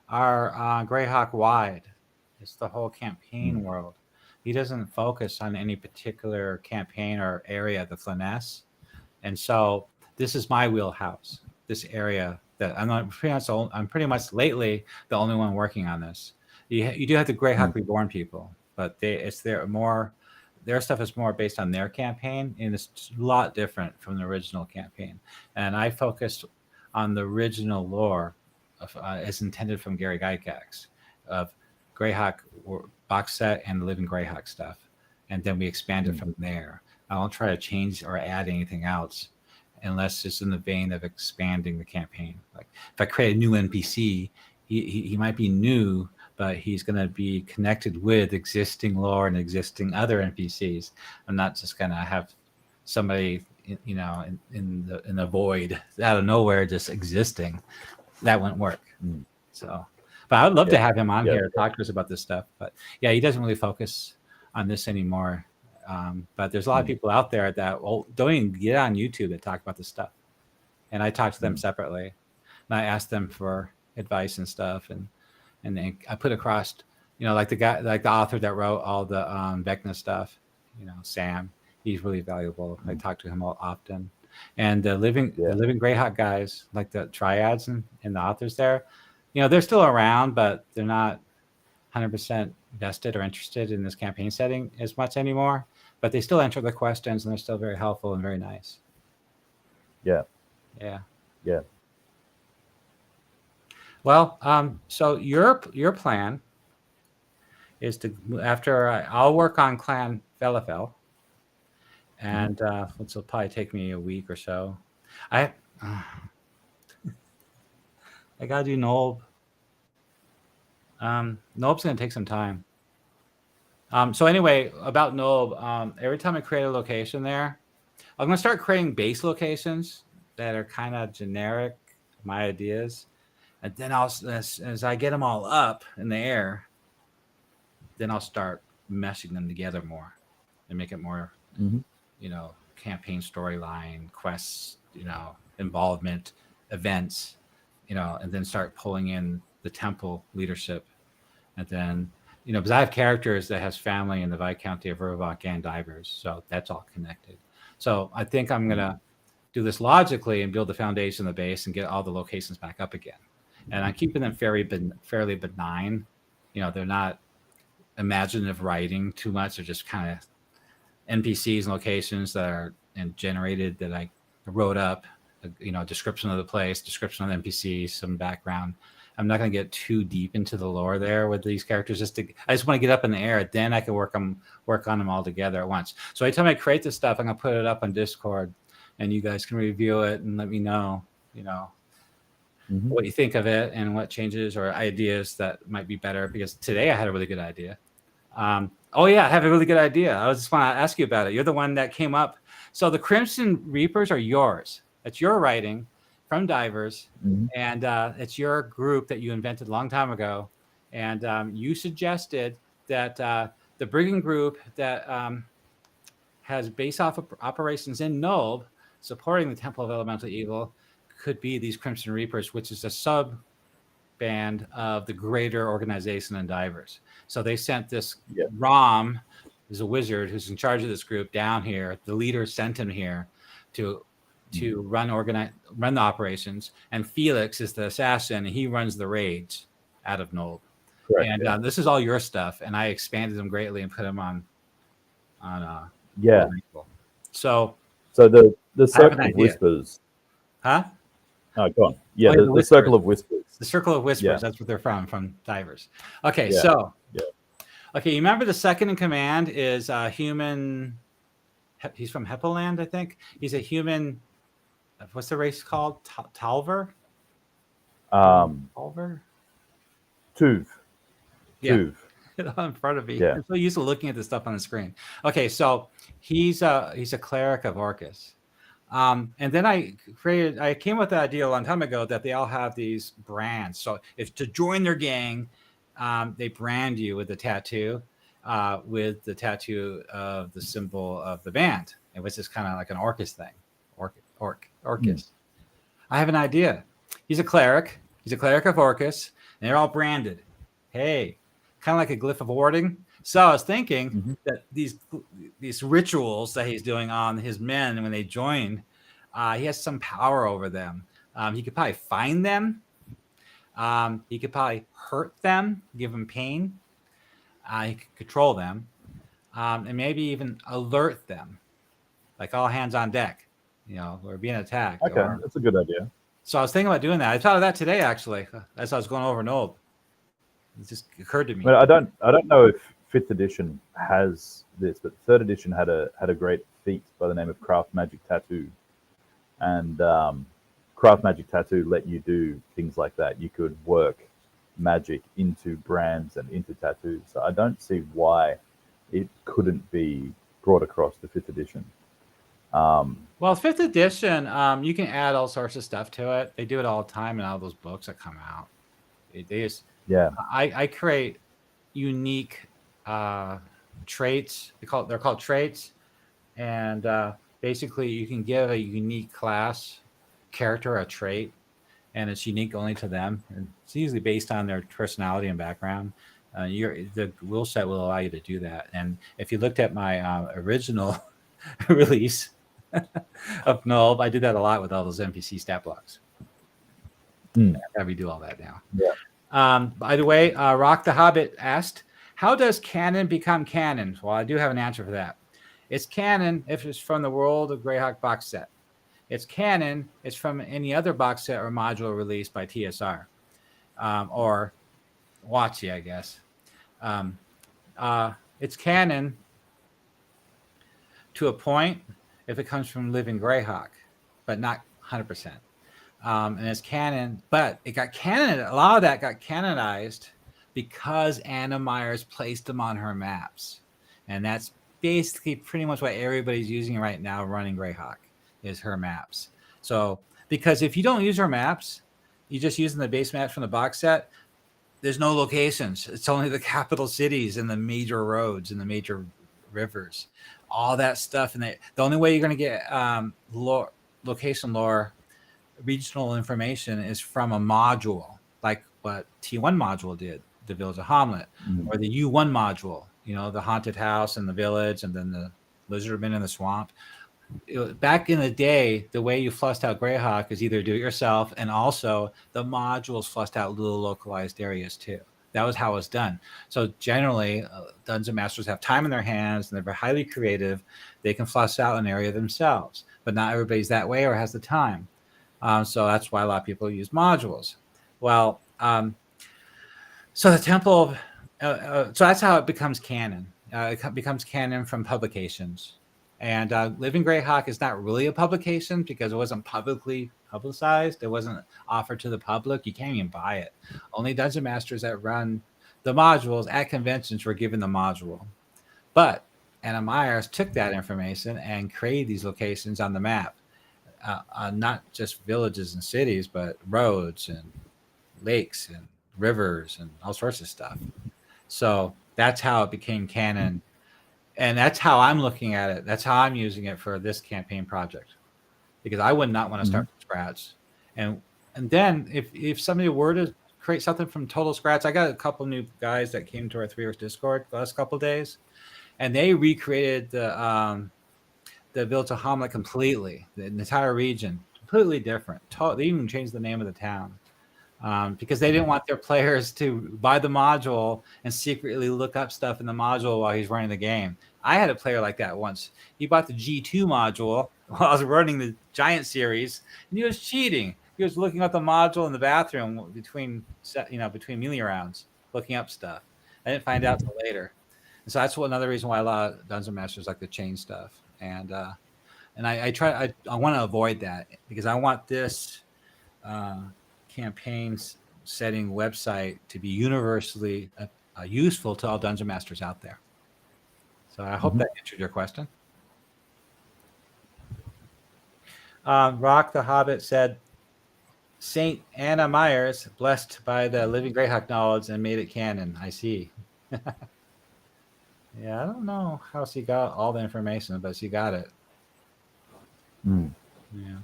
are Greyhawk wide. It's the whole campaign world. He doesn't focus on any particular campaign or area, the finesse. And so this is my wheelhouse, this area that I'm pretty much lately the only one working on this. You do have the Greyhawk Reborn people, but their stuff is more based on their campaign, and it's a lot different from the original campaign. And I focused on the original lore as intended from Gary Gygax of Greyhawk box set and the Living Greyhawk stuff, and then we expanded from there. I don't try to change or add anything else unless it's in the vein of expanding the campaign. Like if I create a new NPC, he might be new, but he's going to be connected with existing lore and existing other NPCs. I'm not just going to have somebody, in the void out of nowhere just existing. That wouldn't work. So, But I'd love to Yeah. have him on Yeah. here to talk to us about this stuff. But yeah, he doesn't really focus on this anymore. But there's a lot of people out there that don't even get on YouTube that talk about this stuff. And I talk to them separately, and I ask them for advice and stuff. And then I put across, like the author that wrote all the Vecna stuff, Sam. He's really valuable. I talk to him often. And the living Greyhawk guys, like the triads and the authors there, they're still around, but they're not 100% vested or interested in this campaign setting as much anymore. But they still answer the questions, and they're still very helpful and very nice. Yeah. Yeah. Yeah. Well, so your plan is to, after I'll work on Clan Felafel, and which will probably take me a week or so. I gotta do Nob. Nob's gonna take some time. So anyway, about Nob, every time I create a location there, I'm gonna start creating base locations that are kind of generic, my ideas, and then as I get them all up in the air, then I'll start meshing them together more and make it more, campaign storyline, quests, involvement, events, and then start pulling in the temple leadership. And then, because I have characters that has family in the Viscounty of Verbobonc and Divers, so that's all connected. So I think I'm going to do this logically and build the foundation, the base, and get all the locations back up again. And I'm keeping them fairly benign. They're not imaginative writing too much. They're just kind of NPCs and locations that are generated that I wrote up, description of the place, description of the NPCs, some background. I'm not going to get too deep into the lore there with these characters. I just want to get up in the air. Then I can work on them all together at once. So anytime I create this stuff, I'm going to put it up on Discord, and you guys can review it and let me know, what you think of it and what changes or ideas that might be better. Because today I had a really good idea. I have a really good idea. I just want to ask you about it. You're the one that came up. So the Crimson Reapers are yours. That's your writing from Divers, and it's your group that you invented a long time ago. And you suggested that the brigand group that has base operations in Nulb, supporting the Temple of Elemental Evil, could be these Crimson Reapers, which is a sub band of the greater organization in Divers. So they sent this Rom, who's a wizard who's in charge of this group, down here. The leader sent him here to run the operations, and Felix is the assassin, and he runs the raids out of Nulb. And this is all your stuff, and I expanded them greatly and put them on. So the Circle of Whispers. Huh? Oh, go on. Yeah, the Circle of Whispers. The Circle of Whispers. That's what they're from Divers. Okay, okay, you remember the second in command is a human. He's from Heppeland, I think. He's a human. What's the race called? Talver? Talver? Tuv. Tuv. In front of me. Yeah. I'm so used to looking at the stuff on the screen. Okay, so he's a cleric of Orcus. And then I came with the idea a long time ago that they all have these brands. So if to join their gang, they brand you with a tattoo, with the tattoo of the symbol of the band, which is kind of like an Orcus thing. Orcus. I have an idea. He's a cleric. He's a cleric of Orcus, and they're all branded. Hey, kind of like a glyph of warding. So I was thinking that these rituals that he's doing on his men when they join, he has some power over them. He could probably find them. He could probably hurt them, give them pain. He could control them, and maybe even alert them, like all hands on deck. We're being attacked. Okay, that's a good idea. So I was thinking about doing that. I thought of that today, actually, as I was going over Nob. It just occurred to me. Well, I don't know if 5th edition has this, but 3rd edition had a great feat by the name of Craft Magic Tattoo, and Craft Magic Tattoo let you do things like that. You could work magic into brands and into tattoos. So I don't see why it couldn't be brought across to 5th edition. Well, 5th edition, you can add all sorts of stuff to it. They do it all the time in all those books that come out. They just Yeah. I create unique traits. They're called traits, and basically you can give a unique class character a trait, and it's unique only to them. And it's usually based on their personality and background. The rule set will allow you to do that. And if you looked at my original release of Null, I did that a lot with all those NPC stat blocks. Have we do all that now? Yeah. By the way, Rock the Hobbit asked, how does canon become canon? Well, I do have an answer for that. It's canon if it's from the World of Greyhawk box set. It's canon. It's from any other box set or module released by TSR or WotC, I guess. It's canon to a point if it comes from Living Greyhawk, but not 100%. And it's canon, but it got canon. A lot of that got canonized because Anna Myers placed them on her maps, and that's basically pretty much what everybody's using right now running Greyhawk is her maps. So because if you don't use her maps, you're just using the base maps from the box set, there's no locations. It's only the capital cities and the major roads and the major rivers, all that stuff. And the only way you're going to get location lore, regional information is from a module, like what T1 module did, the Village of Hamlet, or the U1 module, the haunted house and the village, and then the lizardmen in the swamp. Back in the day, the way you flushed out Greyhawk is either do it yourself, and also the modules flushed out little localized areas too. That was how it was done. So generally, Dungeon Masters have time in their hands, and they're very highly creative. They can flush out an area themselves, but not everybody's that way or has the time. So that's why a lot of people use modules. Well, so the Temple, so that's how it becomes canon. It becomes canon from publications. And Living Greyhawk is not really a publication because it wasn't publicly publicized. It wasn't offered to the public. You can't even buy it. Only Dungeon Masters that run the modules at conventions were given the module. But Anna Myers took that information and created these locations on the map. Not just villages and cities, but roads and lakes and rivers and all sorts of stuff. So that's how it became canon. And that's how I'm looking at it. That's how I'm using it for this campaign project, because I would not want to start from scratch. And then if somebody were to create something from total scratch, I got a couple new guys that came to our 3 Orcs Discord the last couple of days, and they recreated the Village of Hamlet completely, the entire region, completely different. They even changed the name of the town because they didn't want their players to buy the module and secretly look up stuff in the module while he's running the game. I had a player like that once. He bought the G2 module while I was running the Giant series, and he was cheating. He was looking up the module in the bathroom between melee rounds, looking up stuff. I didn't find out until later. And so that's another reason why a lot of Dungeon Masters like to change stuff. And I want to avoid that because I want this campaign setting website to be universally useful to all Dungeon Masters out there. So I hope that answered your question. Rock the Hobbit said, Saint Anna Myers, blessed by the Living Greyhawk knowledge and made it canon. I see. Yeah, I don't know how she got all the information, but she got it. Yeah.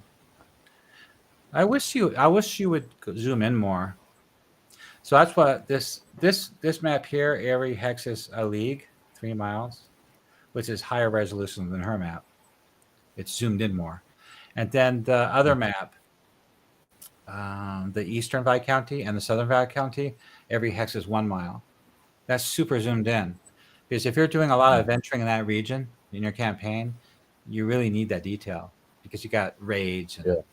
I wish you would zoom in more. So that's what this map here, every hex is a league, 3 miles, which is higher resolution than her map. It's zoomed in more. And then the other map, the Eastern Viscounty and the Southern Viscounty, every hex is 1 mile. That's super zoomed in. Because if you're doing a lot of adventuring in that region in your campaign, you really need that detail because you got raids and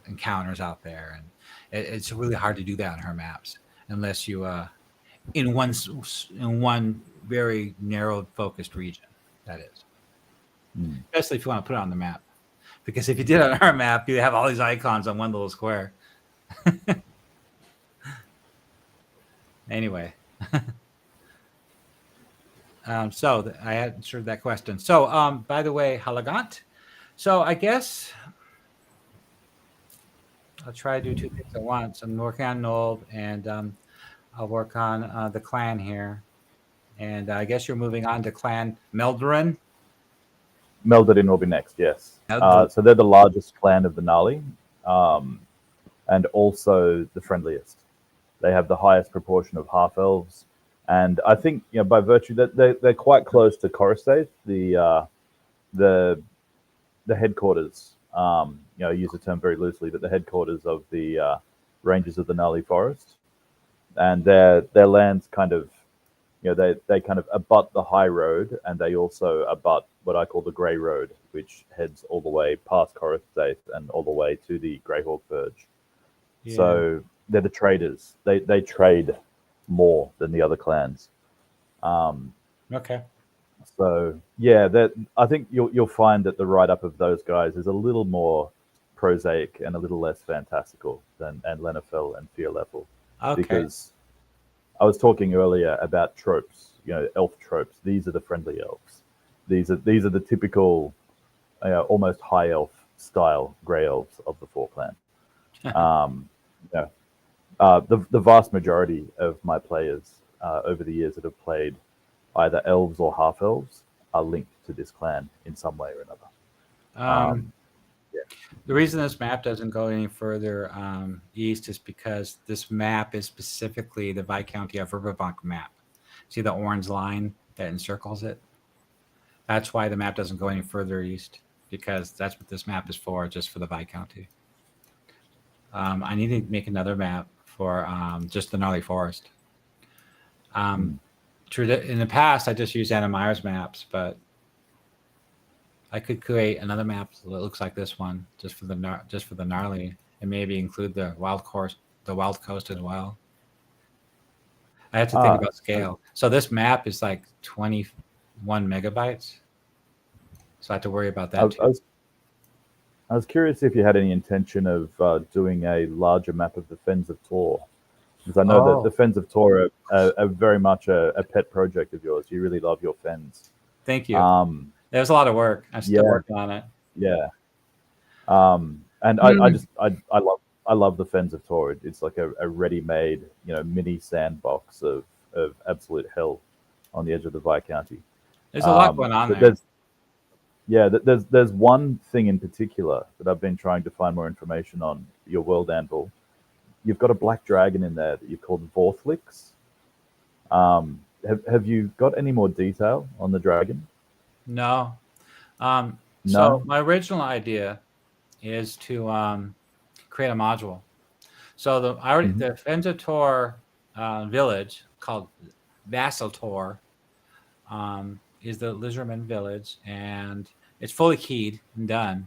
encounters out there, and it's really hard to do that on her maps unless you in one very narrow focused region. That is, especially if you want to put it on the map. Because if you did it on our map, you have all these icons on one little square. Anyway. So I answered that question. So, by the way, Halagant. So I guess I'll try to do 2 things at once. I'm working on Null, and I'll work on the clan here. And I guess you're moving on to Clan Meldorin. Meldorin will be next, yes. Meldorin. So they're the largest clan of the Nali, and also the friendliest. They have the highest proportion of half elves, and I think by virtue that they're quite close to Coruscant, the headquarters. I use the term very loosely, but the headquarters of the Rangers of the Nali Forest, and their lands kind of, they kind of abut the high road, and they also abut what I call the grey road, which heads all the way past Coruscant and all the way to the Greyhawk Verge. Yeah. So they're the traders. They trade more than the other clans. Okay. So yeah, that I think you'll find that the write up of those guys is a little more prosaic and a little less fantastical than Lenafel and Fearlevel. Okay. Because I was talking earlier about tropes, elf tropes. These are the friendly elves. These are the typical, almost high elf style grey elves of the Four Clan. The vast majority of my players over the years that have played either elves or half elves are linked to this clan in some way or another. The reason this map doesn't go any further east is because this map is specifically the Viscounty of Verbobonc map. See the orange line that encircles it? That's why the map doesn't go any further east, because that's what this map is for, just for the Viscounty. I need to make another map for just the Gnarly Forest. In the past, I just used Anna Meyer's maps, but I could create another map that looks like this one, just for the Gnarly, and maybe include the Wild Coast as well. I have to think about scale. So this map is like 21 megabytes. So I have to worry about that too. I was curious if you had any intention of doing a larger map of the Fens of Tor, because I know that the Fens of Tor are very much a pet project of yours. You really love your Fens. Thank you. There's a lot of work. I'm still working on it. Yeah. And I love the Fens of Tor. It's like a ready-made, mini sandbox of absolute hell on the edge of the Viscounty. There's a lot going on there. There's one thing in particular that I've been trying to find more information on. Your world anvil. You've got a black dragon in there that you've called Vorthlix. Have you got any more detail on the dragon? No. So my original idea is to create a module. So the Fens of Tor village called Vassal Tor is the Lizardman village, and it's fully keyed and done.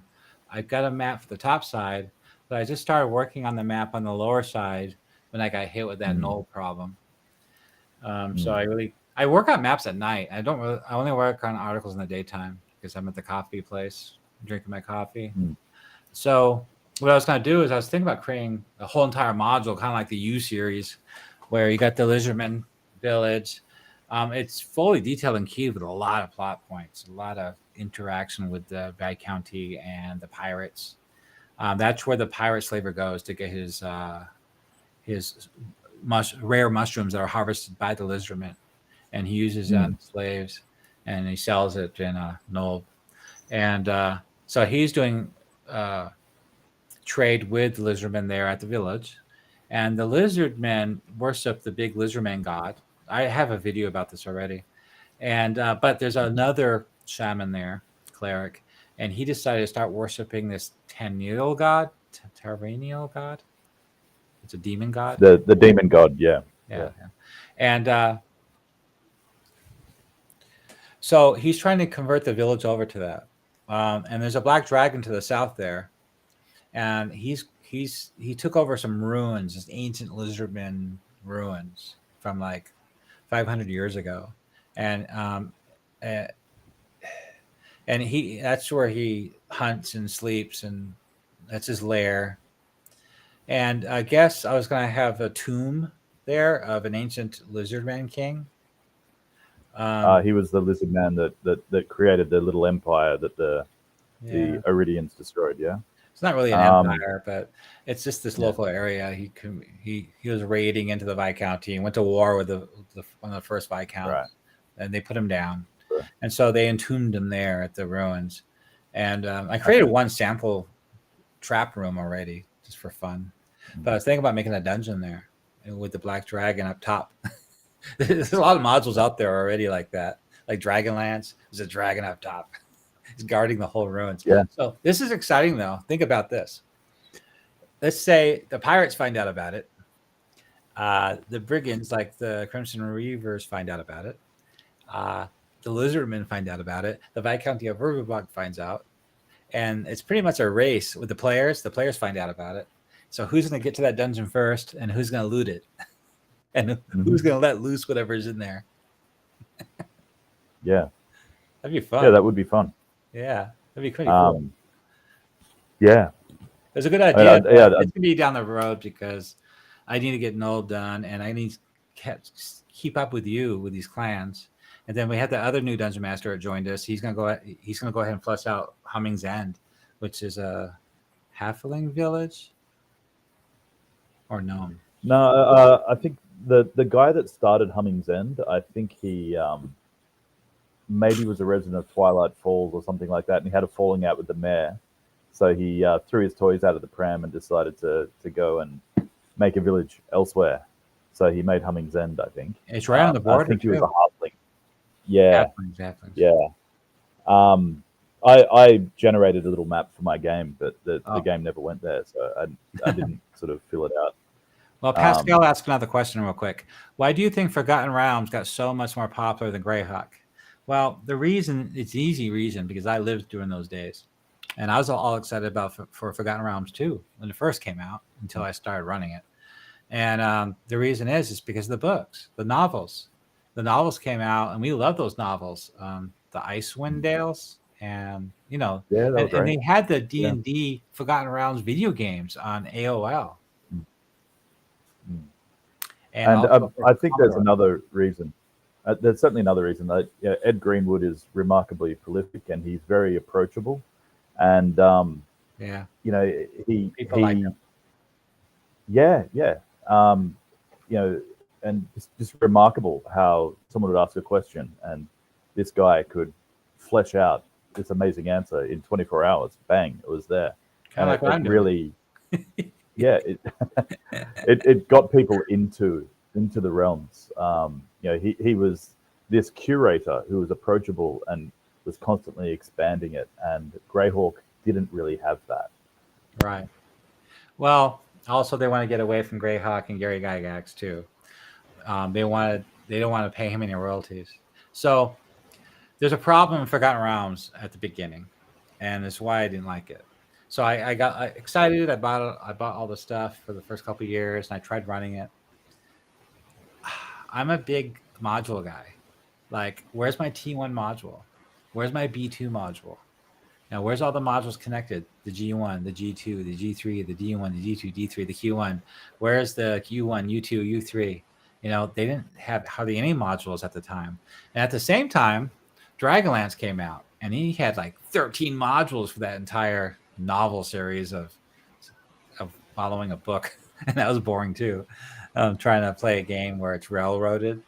I've got a map for the top side, but I just started working on the map on the lower side when I got hit with that null problem. So I work on maps at night. I only work on articles in the daytime because I'm at the coffee place drinking my coffee. So what I was going to do is I was thinking about creating a whole entire module, kind of like the U series, where you got the Lizardman village. It's fully detailed and keyed with a lot of plot points, a lot of interaction with the Viscounty and the pirates. That's where the pirate slaver goes to get his rare mushrooms that are harvested by the Lizardmen, and he uses it on slaves, and he sells it in Nold. And so he's doing trade with the Lizardmen there at the village, and the Lizardmen worship the big Lizardman god. I have a video about this already, and but there's another shaman there, cleric, and he decided to start worshiping this Terrenial god. It's a demon god. The demon god, yeah. And so he's trying to convert the village over to that. And there's a black dragon to the south there, and he took over some ruins, just ancient Lizardman ruins from like 500 years ago, and that's where he hunts and sleeps, and that's his lair. And I guess I was going to have a tomb there of an ancient Lizardman king. He was the lizard man that created the little empire that the Iridians destroyed. Yeah. It's not really an empire, but it's just this Yeah. local area. He was raiding into the Viscounty and went to war with one of the first Viscounts, Right. and they put him down. Sure. And so they entombed him there at the ruins. And I created one sample trap room already just for fun. But I was thinking about making a dungeon there with the black dragon up top. There's a lot of modules out there already like that, like Dragonlance. There's a dragon up top. He's guarding the whole ruins. Yeah. So this is exciting, though. Think about this. Let's say the pirates find out about it. The brigands, like the Crimson Reavers, find out about it. The Lizardmen find out about it. The Viscounty of Verbobonc finds out. And it's pretty much a race with the players. The players find out about it. So who's going to get to that dungeon first, and who's going to loot it? And who's going to let loose whatever's in there? Yeah. That'd be fun. Yeah, that would be fun. Yeah, that'd be pretty cool. Yeah. It's a good idea. It's going to be down the road because I need to get Null done, and I need to keep up with you with these clans. And then we had the other new Dungeon Master that joined us. He's gonna go ahead and flush out Humming's End, which is a halfling village or gnome. No, I think the guy that started Humming's End, I think he maybe was a resident of Twilight Falls or something like that, and he had a falling out with the mayor. So he threw his toys out of the pram and decided to go and make a village elsewhere. So he made Humming's End, I think. It's right on the border. I think he was a halfling. Yeah. Exactly. Yeah. I generated a little map for my game, but the game never went there, so I didn't sort of fill it out. Well, Pascal asked another question real quick. Why do you think Forgotten Realms got so much more popular than Greyhawk? Well, the reason, it's an easy reason, because I lived during those days. And I was all excited about for Forgotten Realms too when it first came out until I started running it. And the reason is because of the books, the novels. The novels came out, and we love those novels. The Icewind Dales, and and they had the D&D Forgotten Realms video games on AOL. And I think there's another reason. There's certainly another reason that Ed Greenwood is remarkably prolific, and he's very approachable. And he like him. And it's just remarkable how someone would ask a question and this guy could flesh out this amazing answer in 24 hours. Bang, it was there. Kind of like what I'm really, it got people into the realms. He was this curator who was approachable and was constantly expanding it, and Greyhawk didn't really have that. Right. Well, also they want to get away from Greyhawk and Gary Gygax too. They don't want to pay him any royalties. So there's a problem in Forgotten Realms at the beginning, and that's why I didn't like it. So I got excited. I bought all the stuff for the first couple of years, and I tried running it. I'm a big module guy. Like, where's my T1 module? Where's my B2 module? Now, where's all the modules connected? The G1, the G2, the G3, the D1, the G2, D3, the Q1. Where's the Q1, U2, U3? They didn't have hardly any modules at the time. And at the same time, Dragonlance came out, and he had like 13 modules for that entire novel series of following a book. And that was boring too. Trying to play a game where it's railroaded.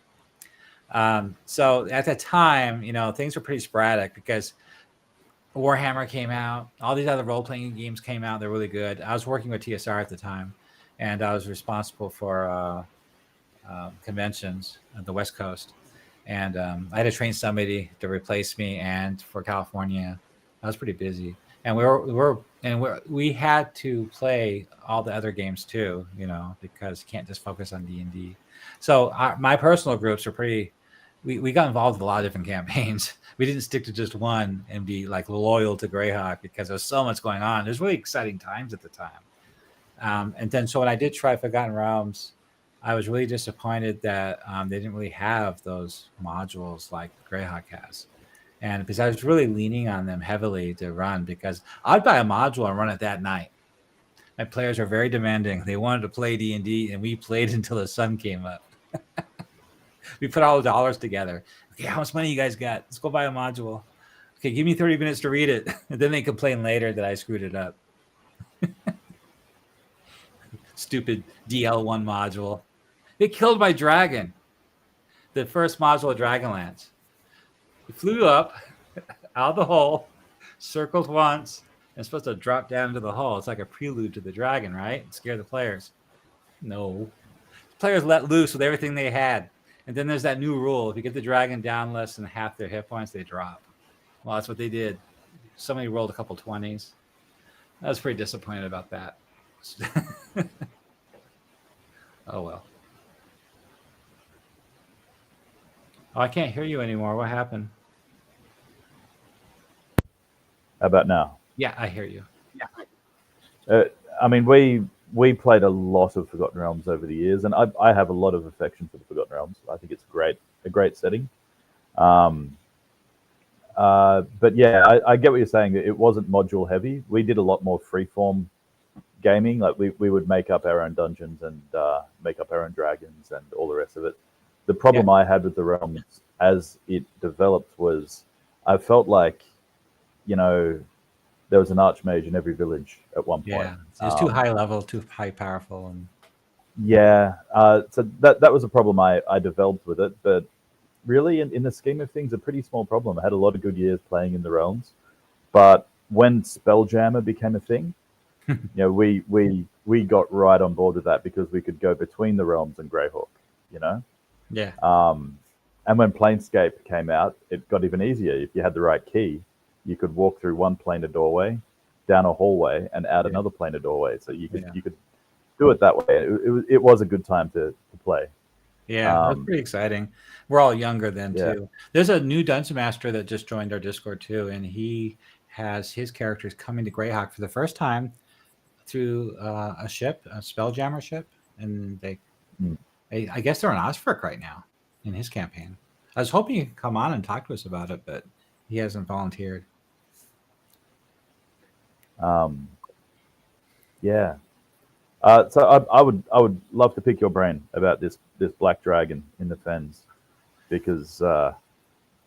So at that time, things were pretty sporadic because Warhammer came out. All these other role-playing games came out. They're really good. I was working with TSR at the time, and I was responsible for conventions at the West Coast. And I had to train somebody to replace me, and for California, I was pretty busy. And we had to play all the other games too, because you can't just focus on D&D. So my personal groups are pretty. We got involved with a lot of different campaigns. We didn't stick to just one and be like loyal to Greyhawk because there's so much going on. There's really exciting times at the time. And then so when I did try Forgotten Realms, I was really disappointed that they didn't really have those modules like Greyhawk has. And because I was really leaning on them heavily to run, because I'd buy a module and run it that night. My players are very demanding. They wanted to play D&D, and we played until the sun came up. We put all the dollars together. Okay, how much money you guys got? Let's go buy a module. Okay, give me 30 minutes to read it. And then they complain later that I screwed it up. Stupid DL1 module. They killed my dragon. The first module of Dragonlance. It flew up out of the hole, circled once, and it's supposed to drop down into the hole. It's like a prelude to the dragon, right? And scare the players. No. The players let loose with everything they had. And then there's that new rule. If you get the dragon down less than half their hit points, they drop. Well, that's what they did. Somebody rolled a couple 20s. I was pretty disappointed about that. Oh, well. Oh, I can't hear you anymore. What happened? How about now? Yeah, I hear you. I mean, we played a lot of Forgotten Realms over the years, and I have a lot of affection for the Forgotten Realms. I think it's a great setting. But yeah, I get what you're saying. It wasn't module heavy. We did a lot more freeform gaming. Like we would make up our own dungeons and make up our own dragons and all the rest of it. The problem I had with the realms as it developed was I felt like, there was an archmage in every village at one point. Yeah, it was too high level, too high powerful, and so that was a problem I developed with it. But really, in the scheme of things, a pretty small problem. I had a lot of good years playing in the realms, but when Spelljammer became a thing, we got right on board with that because we could go between the realms and Greyhawk. Yeah. And when Planescape came out, it got even easier. If you had the right key, you could walk through one planar doorway, down a hallway, and out another planar doorway. So you could do it that way. It was a good time to play. Yeah, that's pretty exciting. We're all younger then too. There's a new Dungeon Master that just joined our Discord too, and he has his characters coming to Greyhawk for the first time through a ship, a Spelljammer ship, and I guess they're on Osfric right now in his campaign. I was hoping he could come on and talk to us about it, but he hasn't volunteered. So I would love to pick your brain about this black dragon in the Fens, because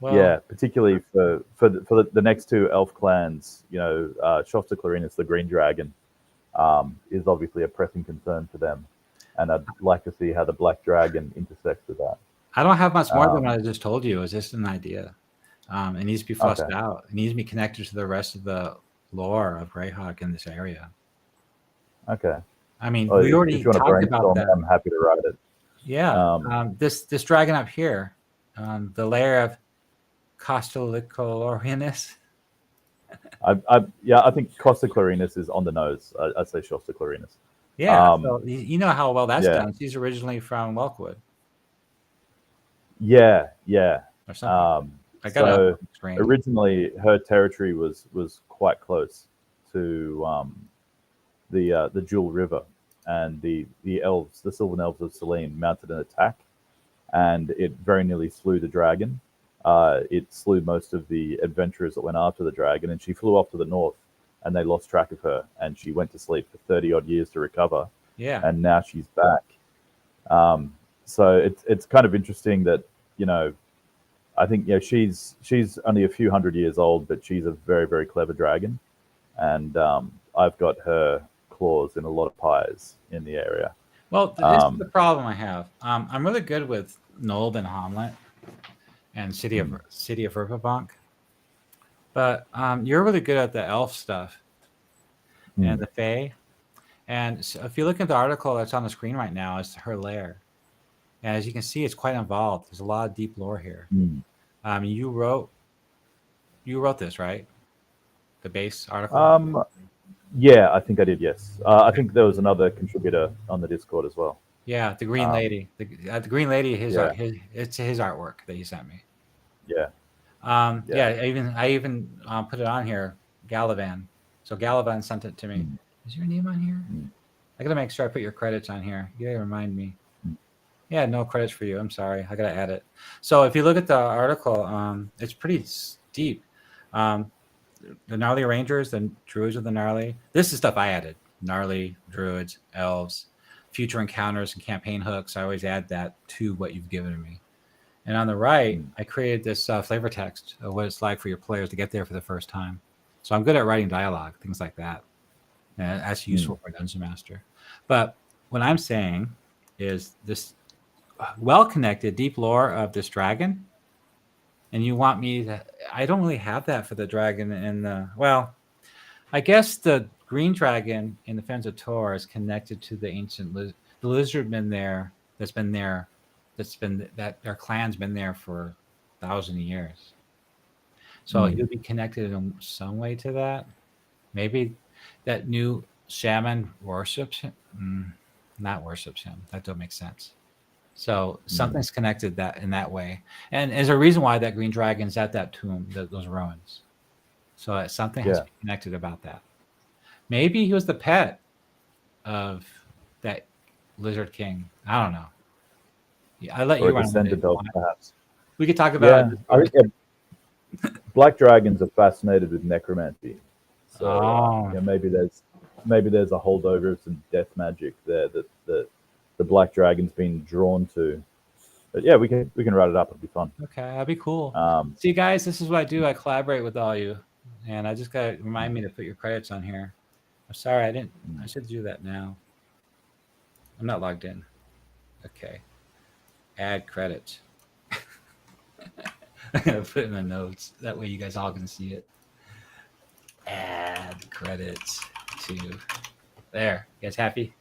particularly for the next two elf clans, Shofta Clarinus, the green dragon, is obviously a pressing concern for them, and I'd like to see how the black dragon intersects with that. I don't have much more than what I just told you. It was just an idea. It needs to be fleshed out. It needs to be connected to the rest of the lore of Greyhawk in this area. Okay. I mean, we already talked about that. I'm happy to write it. Yeah. This dragon up here, the lair of Costolicolorianus. I think Costa Clarinus is on the nose. I'd say Shofta Clarinus. Yeah. So you know how well that's done. She's originally from Welkwood. Yeah. Or something. So originally her territory was quite close to the Jewel River, and the elves, the Sylvan Elves of Selene, mounted an attack, and it very nearly slew the dragon. It slew most of the adventurers that went after the dragon, and she flew off to the north, and they lost track of her, and she went to sleep for 30 odd years to recover. Yeah. And now she's back. So it's kind of interesting that, I think she's only a few hundred years old, but she's a very, very clever dragon, and I've got her claws in a lot of pies in the area. Well, this is the problem I have. I'm really good with Nolb and Hamlet and City of Verbobonc, but you're really good at the elf stuff and the Fae. And so if you look at the article that's on the screen right now, it's her lair. And as you can see, it's quite involved. There's a lot of deep lore here. You wrote this, right? The base article? Yeah, I think I did, yes. I think there was another contributor on the Discord as well. Yeah, the Green Lady. The Green Lady, it's his artwork that he sent me. Yeah. I even put it on here, Galavan. So Galavan sent it to me. Is your name on here? I gotta make sure I put your credits on here. You gotta remind me. Yeah, no credits for you. I'm sorry. I gotta add it. So if you look at the article, it's pretty deep. The Gnarly Rangers, the Druids of the Gnarly. This is stuff I added. Gnarly, Druids, Elves, future encounters and campaign hooks. I always add that to what you've given me. And on the right, I created this flavor text of what it's like for your players to get there for the first time. So I'm good at writing dialogue, things like that. And that's useful for a Dungeon Master. But what I'm saying is this well-connected deep lore of this dragon, and you want me to? I don't really have that for the dragon in the I guess the green dragon in the Fens of Tor is connected to the ancient the lizardman there that's been there, that their clan's been there for 1,000 years. So he'll be connected in some way to that. Maybe that new shaman worships him. Not worships him. That don't make sense. So something's connected that in that way, and there's a reason why that green dragon's at that tomb, those ruins. So something has to be connected about that. Maybe he was the pet of that lizard king. I don't know. I let you run with it. Perhaps. We could talk about. I think black dragons are fascinated with necromancy, so maybe there's a holdover of some death magic there that the black dragon's been drawn to. But yeah, we can write it up. It'll be fun. Okay, that'd be cool. See, guys, this is what I do. I collaborate with all you, and I just got to remind me to put your credits on here. I'm sorry, I didn't. I should do that now. I'm not logged in. Okay. Add credits. I'm gonna put it in the notes. That way you guys all can see it. Add credits to there. You guys happy?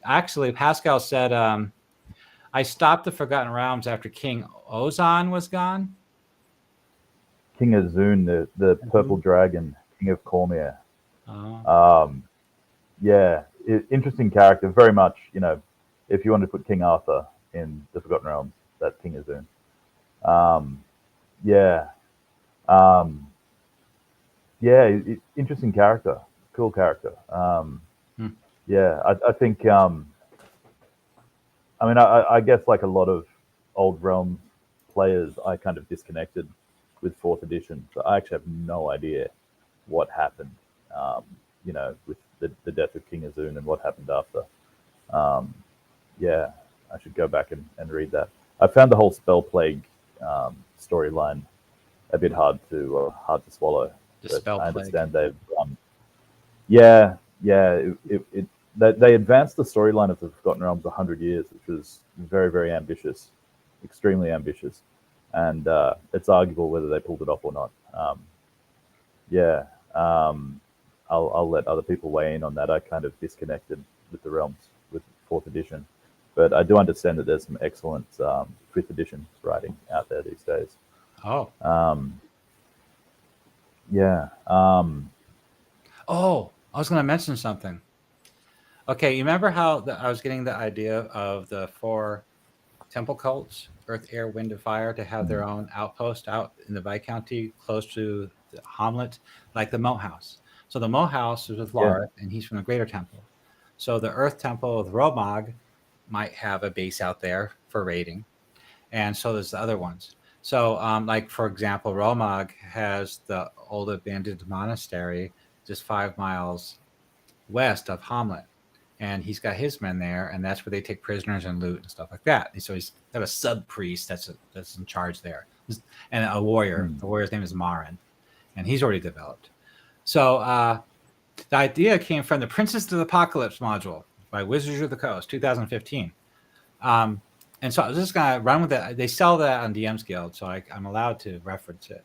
Actually, Pascal said, I stopped the Forgotten Realms after King Ozan was gone. King Azun, the purple dragon, King of Cormier. Interesting character. Very much, if you want to put King Arthur in the Forgotten Realms, that's King Azun. Interesting character. Cool character. I think. I guess like a lot of old Realms players, I kind of disconnected with 4th edition, so I actually have no idea what happened. With the death of King Azun and what happened after. I should go back and read that. I found the whole Spell Plague storyline a bit hard to swallow. I understand they've. They advanced the storyline of the Forgotten Realms 100 years, which was very, very ambitious, extremely ambitious, and it's arguable whether they pulled it off or not. I'll let other people weigh in on that. I kind of disconnected with the Realms with 4th edition, but I do understand that there's some excellent 5th edition writing out there these days. I was going to mention something. Okay, you remember how I was getting the idea of the 4 temple cults, Earth, Air, Wind, and Fire, to have their own outpost out in the Viscounty close to the hamlet, like the Moat House. So the Moat House is with Lareth, and he's from the Greater Temple. So the Earth Temple of Romag might have a base out there for raiding, and so there's the other ones. So, like for example, Romag has the old abandoned monastery just 5 miles west of Hamlet, and he's got his men there, and that's where they take prisoners and loot and stuff like that. And so he's got a sub priest that's in charge there, and a warrior. The warrior's name is Marin, and he's already developed. So the idea came from the Princess of the Apocalypse module by Wizards of the Coast, 2015. And so I was just going to run with it. They sell that on DM's Guild, so I'm allowed to reference it.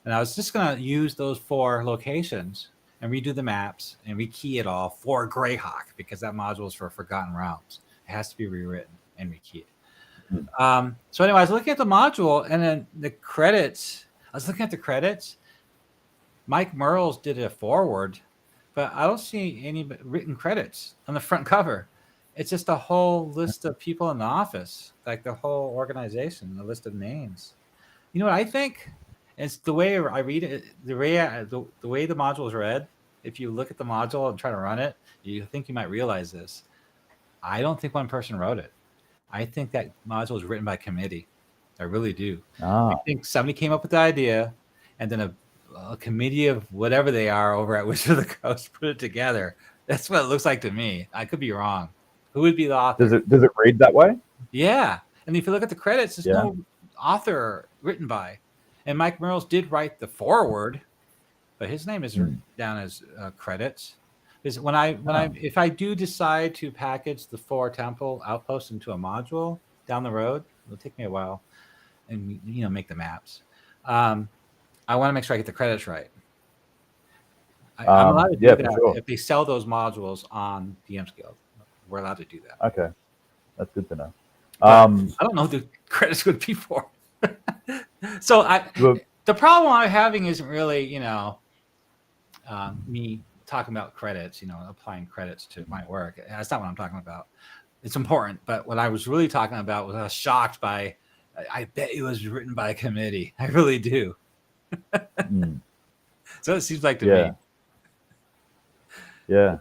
And I was just going to use those 4 locations and redo the maps and rekey it all for Greyhawk, because that module is for Forgotten Realms. It has to be rewritten and rekeyed. So anyway, I was looking at the module, and then the credits. I was looking at the credits. Mike Merles did a forward, but I don't see any written credits on the front cover. It's just a whole list of people in the office, like the whole organization, a list of names. You know what I think? It's the way I read it, the way the module is read. If you look at the module and try to run it, you think you might realize this. I don't think one person wrote it. I think that module is written by committee. I really do. I think somebody came up with the idea, and then a committee of whatever they are over at Wizards of the Coast put it together. That's what it looks like to me. I could be wrong. Who would be the author? Does it read that way? Yeah. And if you look at the credits, there's no author written by. And Mike Merles did write the foreword, but his name is down as credits. Is if I do decide to package the 4 temple outposts into a module down the road, it'll take me a while, and make the maps. I want to make sure I get the credits right. I'm allowed to do that sure. if they sell those modules on DM's Guild. We're allowed to do that. Okay, that's good to know. I don't know who the credits would be for. So the problem I'm having isn't really, me talking about credits, applying credits to my work. That's not what I'm talking about. It's important, but what I was really talking about was I was shocked by. I bet it was written by a committee. I really do. So it seems like to me. Yeah.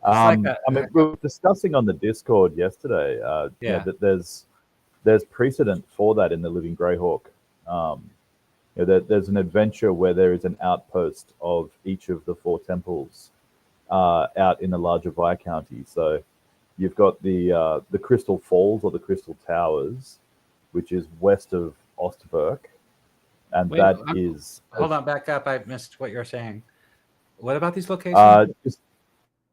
I mean, we were discussing on the Discord yesterday. That there's precedent for that in the Living Greyhawk. There's an adventure where there is an outpost of each of the 4 temples out in the larger Viscounty. So you've got the Crystal Falls or the Crystal Towers, which is west of Ostberg, and Hold on, back up. I missed what you're saying. What about these locations? Just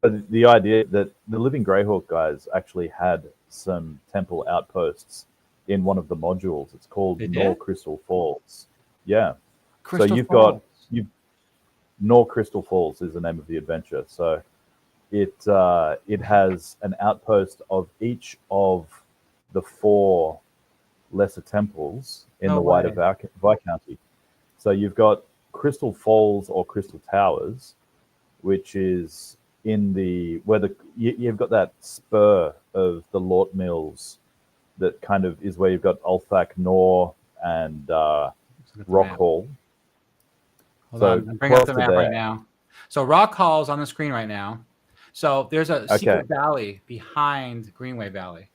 the idea that the Living Greyhawk guys actually had some temple outposts in one of the modules. It's called Nor Crystal Falls. Yeah. Nor Crystal Falls is the name of the adventure. So it has an outpost of each of the 4 lesser temples in the wider Viscounty. So you've got Crystal Falls or Crystal Towers, which is in you've got that spur of the Lort Mills that kind of is where you've got Ulthak Nor and Rock Hall. Hold on, I'm bringing up the map right now. So Rock Hall's on the screen right now. So there's a secret valley behind Greenway Valley.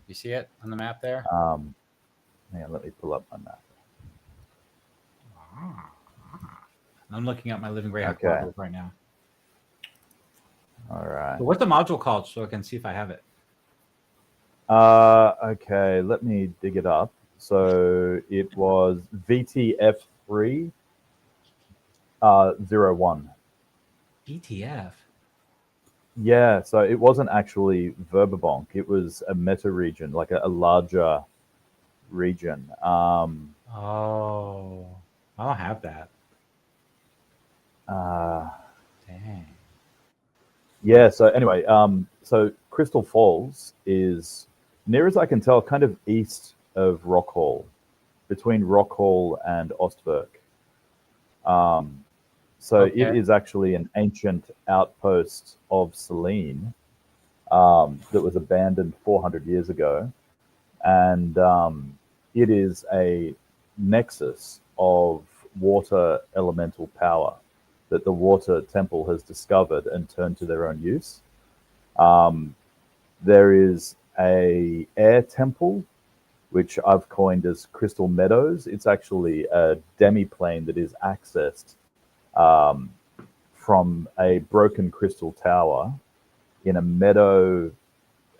You see it on the map there? Hang on, let me pull up my map. I'm looking at my Living Greyhawk right now. All right. So what's the module called so I can see if I have it? Okay, let me dig it up. So it was VTF3 01. VTF? Yeah, so it wasn't actually Verbobonc. It was a meta region, like a larger region. I don't have that. Dang. Yeah, so anyway, so Crystal Falls is, near as I can tell, kind of east of Rock Hall, between Rock Hall and Ostberg. It is actually an ancient outpost of Selene that was abandoned 400 years ago. And it is a nexus of water elemental power that the water temple has discovered and turned to their own use. There is a air temple, which I've coined as Crystal Meadows. It's actually a demi-plane that is accessed from a broken crystal tower in a meadow.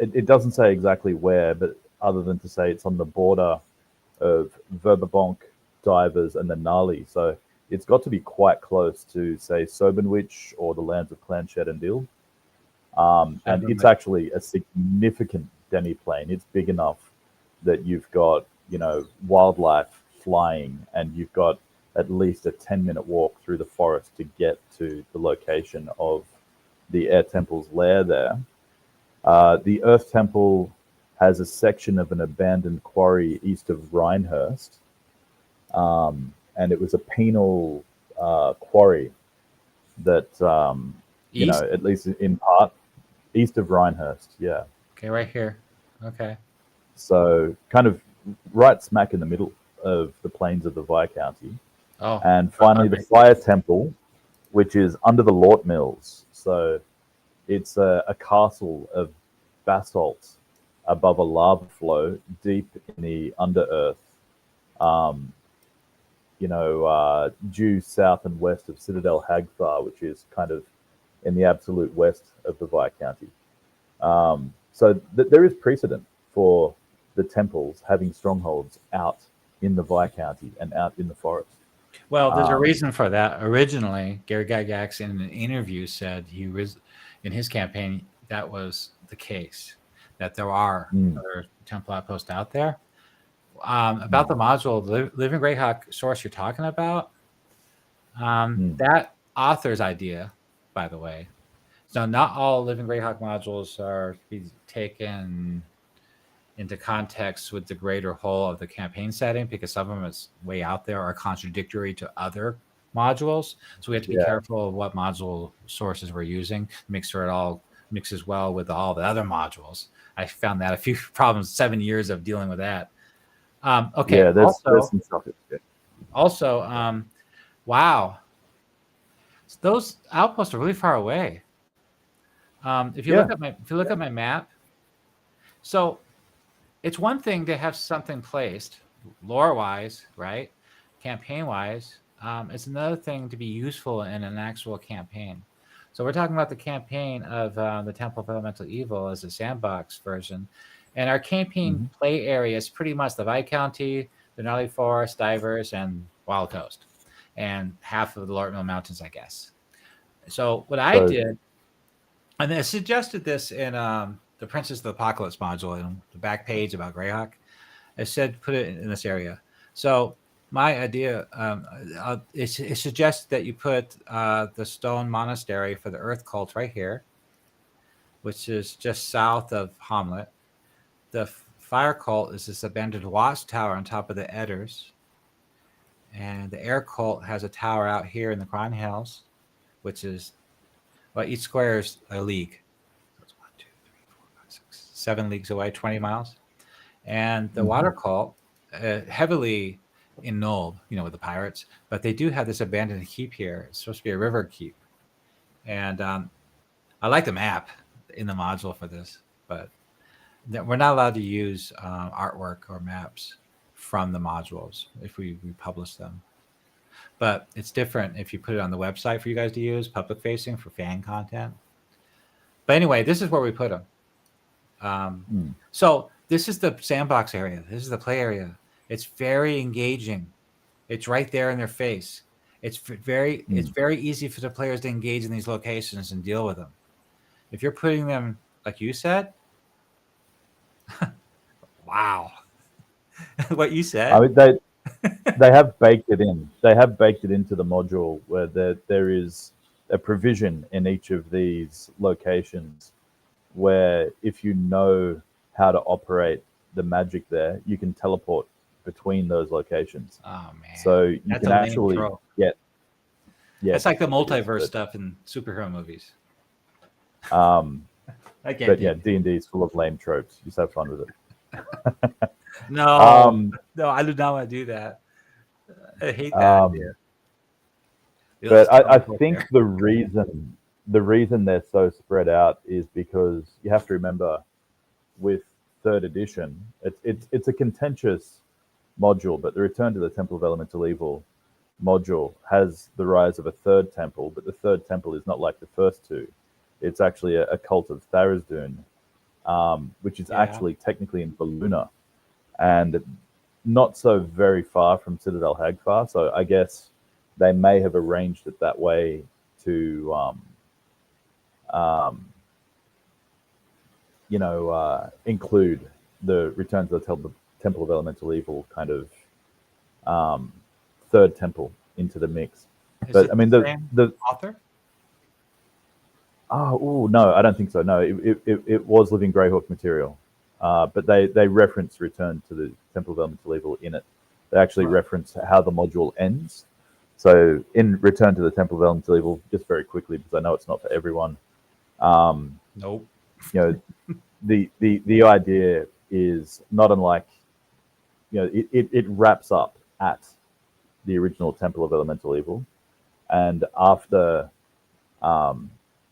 It doesn't say exactly where, but other than to say it's on the border of Verbobonc, Divers, and the Nali. So it's got to be quite close to, say, Sobenwich or the lands of Clanshed and Dill. And it's actually a significant demi-plane. It's big enough that you've got, wildlife flying, and you've got at least a 10-minute walk through the forest to get to the location of the Air Temple's lair there. The Earth Temple has a section of an abandoned quarry east of Rhinehurst. And it was a penal quarry that, at least in part, east of Rhinehurst, yeah. Okay, right here. Okay. So kind of right smack in the middle of the plains of the Viscounty. Oh. And finally, the Fire Temple, which is under the Lort Mills. So it's a castle of basalt above a lava flow deep in the under-earth, due south and west of Citadel Hagthar, which is kind of in the absolute west of the Viscounty. So there is precedent for the temples having strongholds out in the Viscounty and out in the forest. Well, there's a reason for that. Originally, Gary Gygax in an interview said he was in his campaign that was the case, that there are other temple outposts out there. About the module, Living Greyhawk source you're talking about, that author's idea, by the way. So not all Living Greyhawk modules are to be taken into context with the greater whole of the campaign setting, because some of them is way out there are contradictory to other modules. So we have to be careful of what module sources we're using, make sure it all mixes well with all the other modules. I found that a few problems, 7 years of dealing with that. Okay. Yeah, there's some stuff. Also, wow, those outposts are really far away. If you look at my map, so it's one thing to have something placed lore-wise, right? Campaign-wise, it's another thing to be useful in an actual campaign. So we're talking about the campaign of the Temple of Elemental Evil as a sandbox version, and our campaign play area is pretty much the Viscounty, the Gnarly Forest, Divers, and Wild Coast, and half of the Lortmill Mountains, I guess. So what I did, and I suggested this in the Princess of the Apocalypse module in the back page about Greyhawk, I said put it in this area. So my idea, it suggests that you put the stone monastery for the Earth cult right here, which is just south of Hamlet. The fire cult is this abandoned watchtower on top of the Edders. And the air cult has a tower out here in the Cron Hills, which is, well, each square is a league. So it's 1, 2, 3, 4, 5, 6, 7 leagues away, 20 miles. And the water cult, heavily ennobled, with the pirates, but they do have this abandoned keep here. It's supposed to be a river keep. And I like the map in the module for this, but we're not allowed to use artwork or maps from the modules if we publish them. But it's different if you put it on the website for you guys to use, public facing for fan content. But anyway, this is where we put them. So this is the sandbox area. This is the play area. It's very engaging. It's right there in their face. It's very easy for the players to engage in these locations and deal with them. If you're putting them, like you said, wow. What you said. I mean, they have baked it in. They have baked it into the module where there is a provision in each of these locations where if you know how to operate the magic there, you can teleport between those locations. Oh man! So you can actually get. Yeah, it's like the multiverse stuff in superhero movies. But yeah, D&D is full of lame tropes. Just have fun with it. No, I do not want to do that. I hate that idea. But I think the reason they're so spread out is because you have to remember with 3rd edition, it's a contentious module, but the Return to the Temple of Elemental Evil module has the rise of a 3rd temple, but the 3rd temple is not like the first two. It's actually a cult of Tharizdun, which is actually technically in Baluna, and not so very far from Citadel Hagfar. So I guess they may have arranged it that way to, include the Return to the Temple of Elemental Evil kind of 3rd temple into the mix. But I mean, the author. Oh no, I don't think so. No, it was Living Greyhawk material, but they reference Return to the Temple of Elemental Evil in it. They actually reference how the module ends. So in Return to the Temple of Elemental Evil, just very quickly because I know it's not for everyone. Nope. The idea is not unlike, it wraps up at the original Temple of Elemental Evil, and after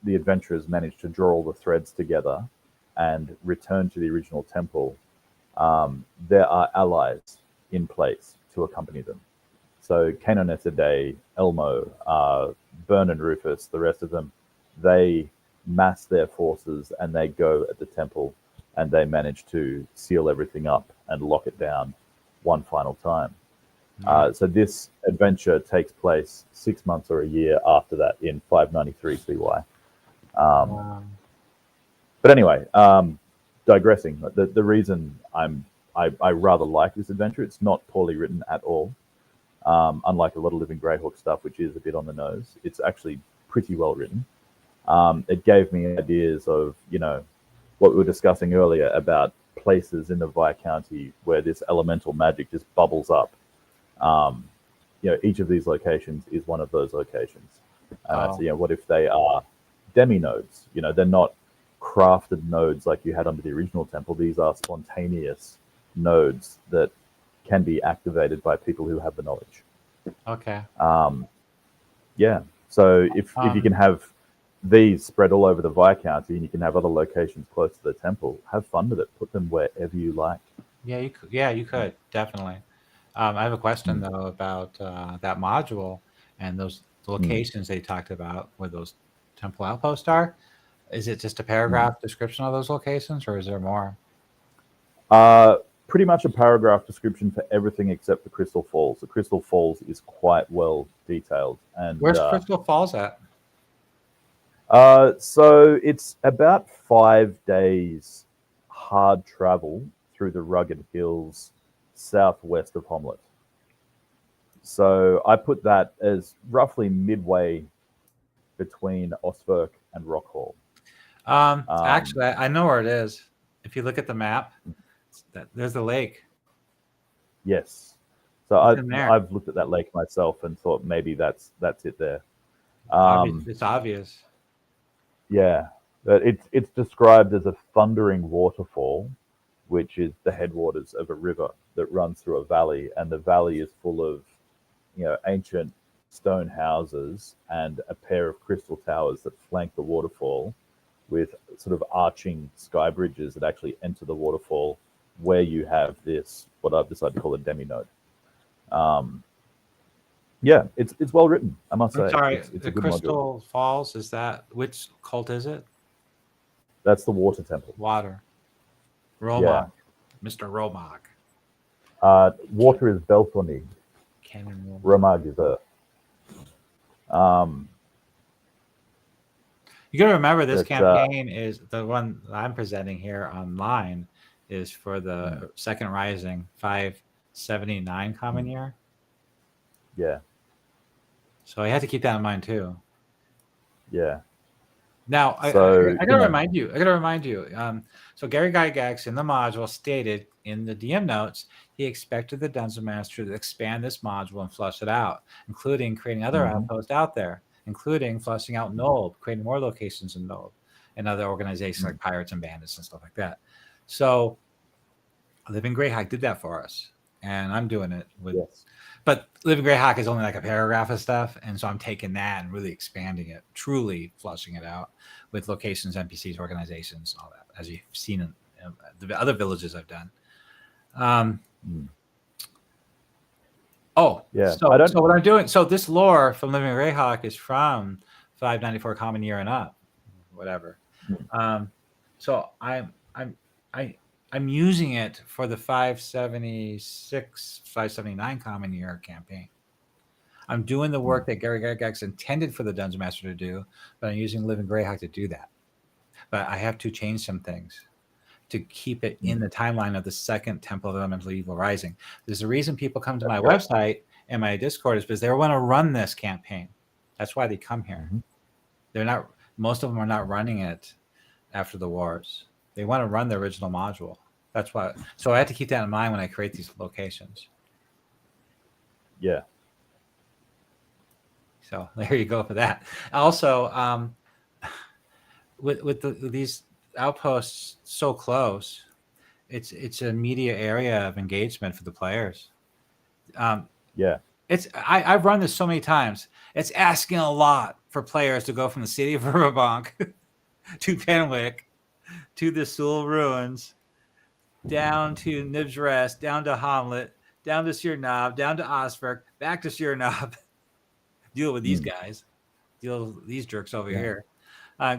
the adventurers manage to draw all the threads together and return to the original temple, there are allies in place to accompany them. So Kano Nesade, Elmo, Bern and Rufus, the rest of them, they mass their forces and they go at the temple and they manage to seal everything up and lock it down one final time. So this adventure takes place 6 months or a year after that in 593 CY. Wow. But anyway, digressing. The reason I rather like this adventure, it's not poorly written at all. Unlike a lot of Living Greyhawk stuff, which is a bit on the nose, it's actually pretty well written. It gave me ideas of, what we were discussing earlier about places in the Viscounty where this elemental magic just bubbles up. Each of these locations is one of those locations. So, what if they are demi-nodes? They're not crafted nodes like you had under the original temple. These are spontaneous nodes that can be activated by people who have the knowledge. Okay. So if you can have these spread all over the Viscounty and you can have other locations close to the temple, have fun with it. Put them wherever you like. Yeah, you could. Yeah, you could definitely. I have a question though about that module and those locations they talked about where those temple outposts are. Is it just a paragraph description of those locations, or is there more? Pretty much a paragraph description for everything except the Crystal Falls. The Crystal Falls is quite well detailed. And where's Crystal Falls at? So it's about 5 days hard travel through the rugged hills southwest of Homlet. So I put that as roughly midway between Osverk and Rockhall. Actually, I know where it is. If you look at the map, there's the lake. Yes. So I've looked at that lake myself and thought maybe that's it there. It's obvious. Yeah, but it's described as a thundering waterfall, which is the headwaters of a river that runs through a valley, and the valley is full of, ancient stone houses and a pair of crystal towers that flank the waterfall, with sort of arching sky bridges that actually enter the waterfall, where you have this, what I've decided to call a demi-node. It's well written, I must say. Sorry, it's the a good Crystal module. Falls, is that, which cult is it? That's the water temple. Water. Romog. Mr. Romog. Water is Belthorny. Canon Romag is Earth. You got to remember this campaign is the one I'm presenting here online is for the Second Rising 579 common year. Yeah. So I had to keep that in mind too. Yeah. Now I gotta remind you. So Gary Gygax in the module stated in the DM notes he expected the Dungeon Master to expand this module and flush it out, including creating other outposts out there, including flushing out Nold, creating more locations in Nold, and other organizations like Pirates and Bandits and stuff like that. So Living Greyhawk did that for us, and I'm doing it with. Yes. But Living Greyhawk is only like a paragraph of stuff, and so I'm taking that and really expanding it, truly flushing it out with locations, NPCs, organizations, all that, as you've seen in the other villages I've done. So what I'm doing, so this lore from Living Greyhawk is from 594 Common Year and up, whatever. So I'm using it for the 576, 579 Common Year campaign. I'm doing the work that Gary Gygax intended for the Dungeon Master to do, but I'm using Living Greyhawk to do that. But I have to change some things to keep it in the timeline of the second Temple of Elemental Evil Rising. There's a reason people come to my website and my Discord is because they want to run this campaign. That's why they come here. They're not. Most of them are not running it after the wars. They want to run the original module. That's why. So I have to keep that in mind when I create these locations. Yeah. So there you go for that. Also, with these outposts so close, it's a media area of engagement for the players. I've run this so many times. It's asking a lot for players to go from the city of Verbobonc to Penwick to the Sewell Ruins, down to Nibs Rest, down to Hamlet, down to Siernob, down to Osberg, back to Siernob. Deal with these guys. Deal with these jerks over here.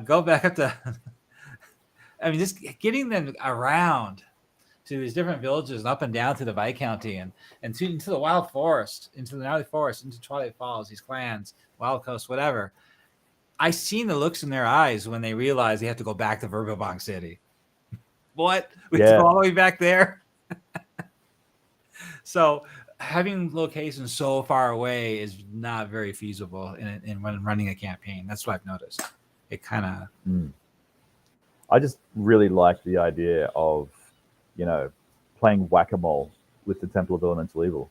Go back up to... I mean, just getting them around to these different villages and up and down through the Viscounty and into the Wild Forest, into the Gnarly Forest, into Twilight Falls, these clans, Wild Coast, whatever. I seen the looks in their eyes when they realize they have to go back to Verbobonc City. What? We have to go all the way back there? So having locations so far away is not very feasible in when running a campaign. That's what I've noticed. It kind of... I just really like the idea of, playing whack-a-mole with the Temple of Elemental Evil.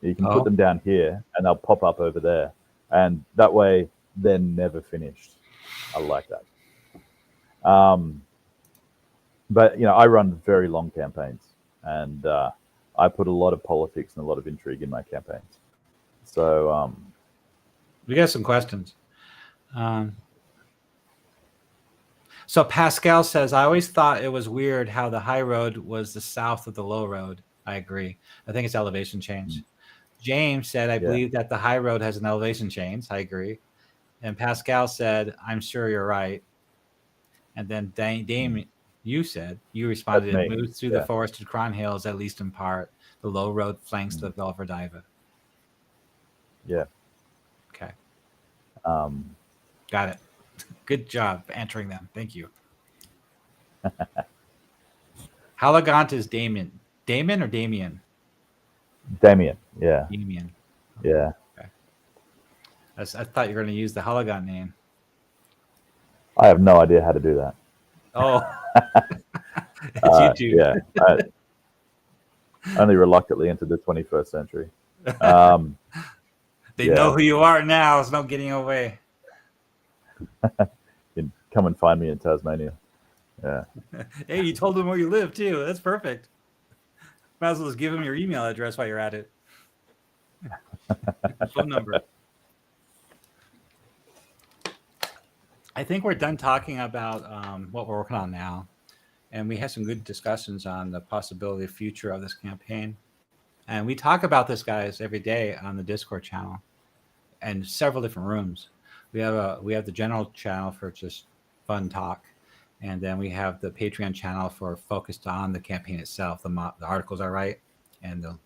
You can put them down here and they'll pop up over there. And that way they're never finished. I like that. But, I run very long campaigns and I put a lot of politics and a lot of intrigue in my campaigns. So we got some questions. So Pascal says, I always thought it was weird how the high road was the south of the low road. I agree. I think it's elevation change. James said, I believe that the high road has an elevation change. I agree. And Pascal said, I'm sure you're right. And then Damien, you responded, it moves through the forested Cron Hills, at least in part. The low road flanks the Velverdiva. Yeah. Okay. Got it. Good job answering them. Thank you. How elegant is Damien? Damon or Damien? Damien, yeah. Damien. Yeah. Okay. I thought you were going to use the Hologon name. I have no idea how to do that. Oh. It's YouTube. Yeah. I only reluctantly entered the 21st century. They know who you are now. There's no getting away. You can come and find me in Tasmania. Yeah. Hey, you told them where you live too. That's perfect. Might as well just give them your email address while you're at it. Phone number. I think we're done talking about what we're working on now. And we had some good discussions on the possibility of future of this campaign. And we talk about this, guys, every day on the Discord channel and several different rooms. We have the general channel for just fun talk. And then we have the Patreon channel for focused on the campaign itself. The articles I write and the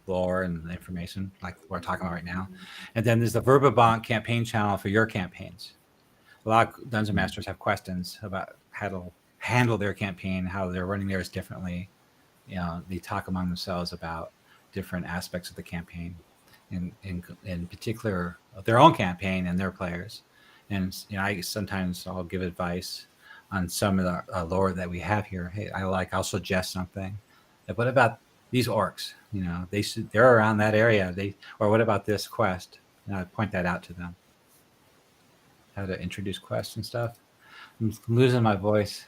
lore and the information like we're talking about right now. And then there's the Verbobonc Campaign channel for your campaigns. A lot of Dungeon Masters have questions about how to handle their campaign, how they're running theirs differently. They talk among themselves about different aspects of the campaign, in particular of their own campaign and their players. And I'll give advice on some of the lore that we have here. Hey, I'll suggest something. What about these orcs? They're around that area. Or what about this quest? And I point that out to them. How to introduce quests and stuff. I'm losing my voice.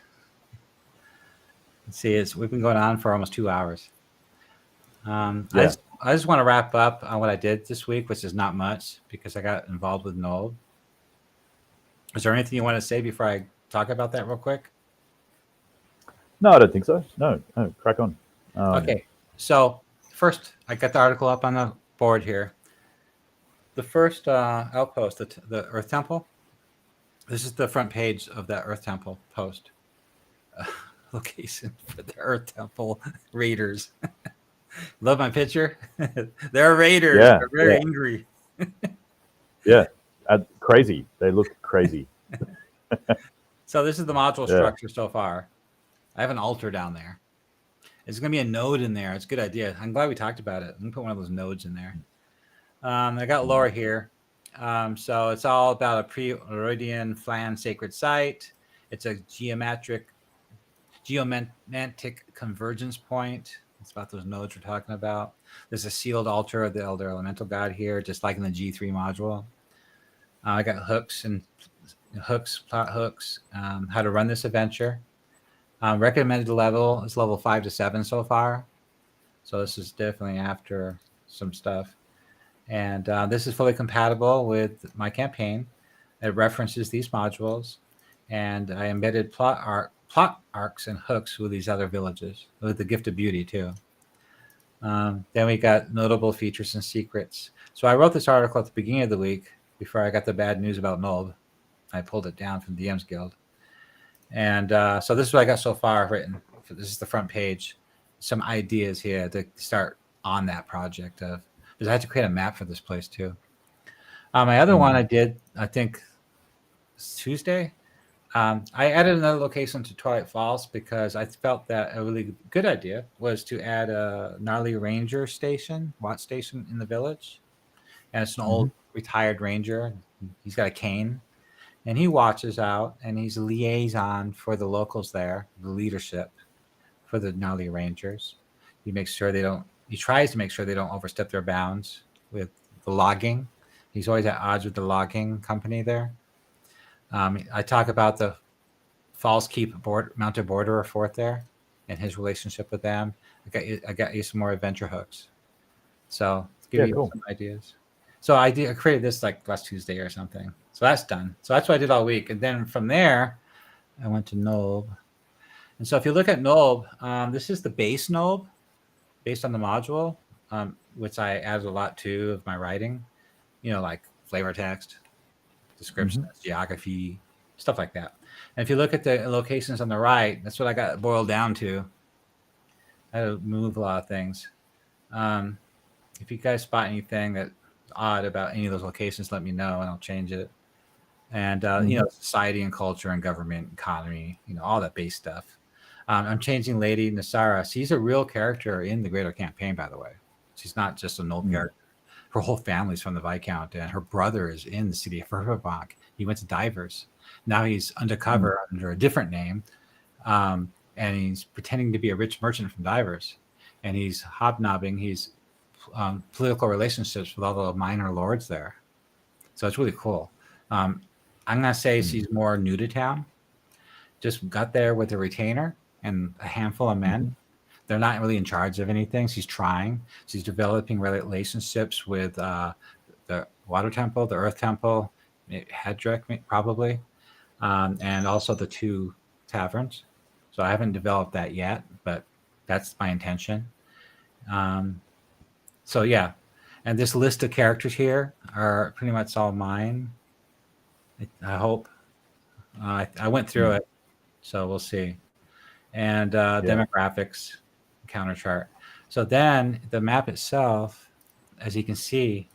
Let's see, we've been going on for almost 2 hours. I just want to wrap up on what I did this week, which is not much because I got involved with Nold. Is there anything you want to say before I talk about that real quick? No, I don't think so. No, crack on. Okay, so first, I got the article up on the board here. The first outpost, the Earth Temple. This is the front page of that Earth Temple post. Location for the Earth Temple raiders. Love my picture. They're raiders. Yeah, they're very angry. Yeah, crazy. They look crazy. So this is the module structure so far. I have an altar down there. There's going to be a node in there. It's a good idea. I'm glad we talked about it. I'm going to put one of those nodes in there. I got lore here. So it's all about a pre-Rodian Flan sacred site. It's a geomantic convergence point. It's about those nodes we're talking about. There's a sealed altar of the Elder Elemental God here, just like in the G3 module. I got plot hooks, how to run this adventure. Recommended level is level 5 to 7 so far. So this is definitely after some stuff. And this is fully compatible with my campaign. It references these modules. And I embedded plot arcs and hooks with these other villages, with the Gift of Beauty too. Then we got notable features and secrets. So I wrote this article at the beginning of the week before I got the bad news about Nulb. I pulled it down from DM's Guild. And so this is what I got so far written. This is the front page. some ideas here to start on that project of, because I had to create a map for this place too. My other one I did, I think Tuesday. I added another location to Twilight Falls because I felt that a really good idea was to add a gnarly ranger station, watch station in the village. And it's an old retired ranger. He's got a cane and he watches out and he's a liaison for the locals there, the leadership for the gnarly rangers. He tries to make sure they don't overstep their bounds with the logging. He's always at odds with the logging company there. I talk about the Falls Keep mounted borderer fort there and his relationship with them. I got you some more adventure hooks. So give you some ideas. So I created this like last Tuesday or something. So that's done. So that's what I did all week. And then from there, I went to Nob. And so if you look at Nob, this is the base Nob based on the module, which I added a lot to of my writing, like flavor text, descriptions, geography, stuff like that. And if you look at the locations on the right, that's what I got boiled down to. I had to move a lot of things. If you guys spot anything that's odd about any of those locations, let me know and I'll change it. And, society and culture and government, economy, all that base stuff. I'm changing Lady Nasara. She's a real character in the Greater Campaign, by the way. She's not just an old character. Her whole family's from the Viscount, and her brother is in the city of Verbobonc. He went to Divers. Now he's undercover under a different name, and he's pretending to be a rich merchant from Divers. And he's hobnobbing. He's political relationships with all the minor lords there. So it's really cool. I'm going to say she's more new to town. Just got there with a retainer and a handful of men. They're not really in charge of anything. She's trying. She's developing relationships with the Water Temple, the Earth Temple, Hedrick probably, and also the 2 taverns. So I haven't developed that yet, but that's my intention. So yeah, and this list of characters here are pretty much all mine. I hope. I went through it, so we'll see. And demographics, counter chart. So then the map itself, as you can see,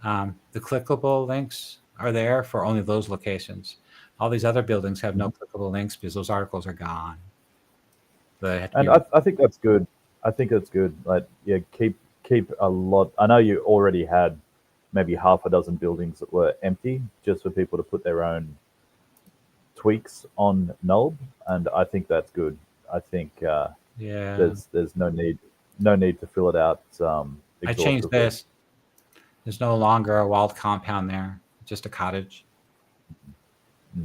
the clickable links are there for only those locations. All these other buildings have no clickable links because those articles are gone. And I think that's good. I think that's good. Like, yeah, keep a lot. I know you already had maybe half a dozen buildings that were empty just for people to put their own tweaks on Nulb, and I think that's good. I think there's no need to fill it out. I changed this. There's no longer a walled compound there, just a cottage.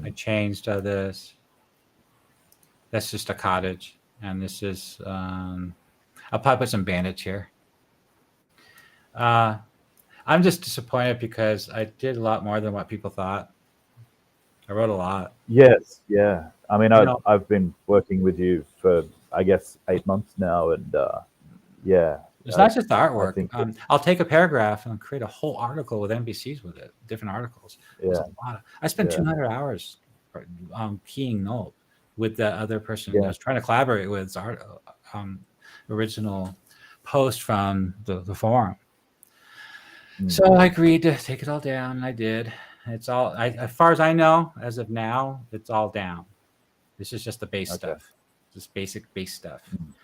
I changed this. That's just a cottage, and this is I'll probably put some bandits here. I'm just disappointed because I did a lot more than what people thought. I wrote a lot. Yes, yeah. I mean, I've been working with you for, I guess, 8 months now, and yeah. It's not just the artwork. I'll take a paragraph and create a whole article with NPCs with it, different articles. Yeah. I spent 200 hours keying Null with the other person I was trying to collaborate with. Original post from the forum. So I agreed to take it all down, and I did. It's all, as far as I know, as of now, it's all down. This is just the base stuff, just basic base stuff.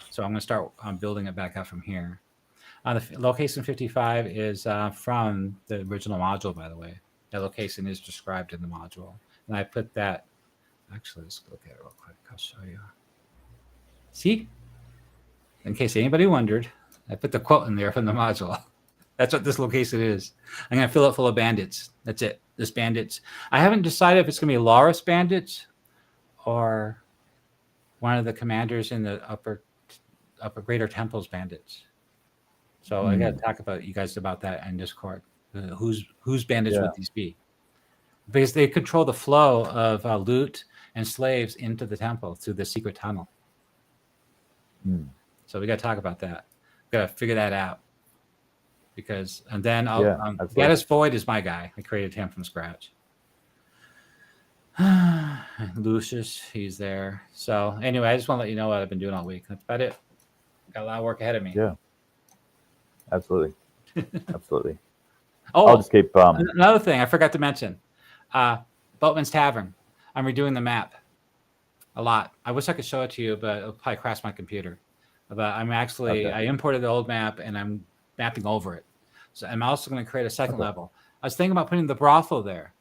So I'm going to start building it back up from here. The location 55 is from the original module, by the way. That location is described in the module. And I put that, actually, let's look at it real quick. I'll show you. See? In case anybody wondered, I put the quote in there from the module. That's what this location is. I'm going to fill it full of bandits. That's it. This bandits. I haven't decided if it's going to be Laurus bandits or one of the commanders in the upper Greater Temple's bandits. So I got to talk about you guys about that in Discord. Whose bandits would these be? Because they control the flow of loot and slaves into the temple through the secret tunnel. So we got to talk about that. We got to figure that out. Because, and then Gaddis Void is my guy. I created him from scratch. Lucius, he's there. So anyway, I just want to let you know what I've been doing all week. That's about it. got a lot of work ahead of me. Yeah. Absolutely. Absolutely. Oh, I'll just keep. another thing I forgot to mention, Boatman's Tavern. I'm redoing the map a lot. I wish I could show it to you, but it'll probably crash my computer. But I'm actually, I imported the old map and I'm mapping over it. So I'm also going to create a second level. I was thinking about putting the brothel there.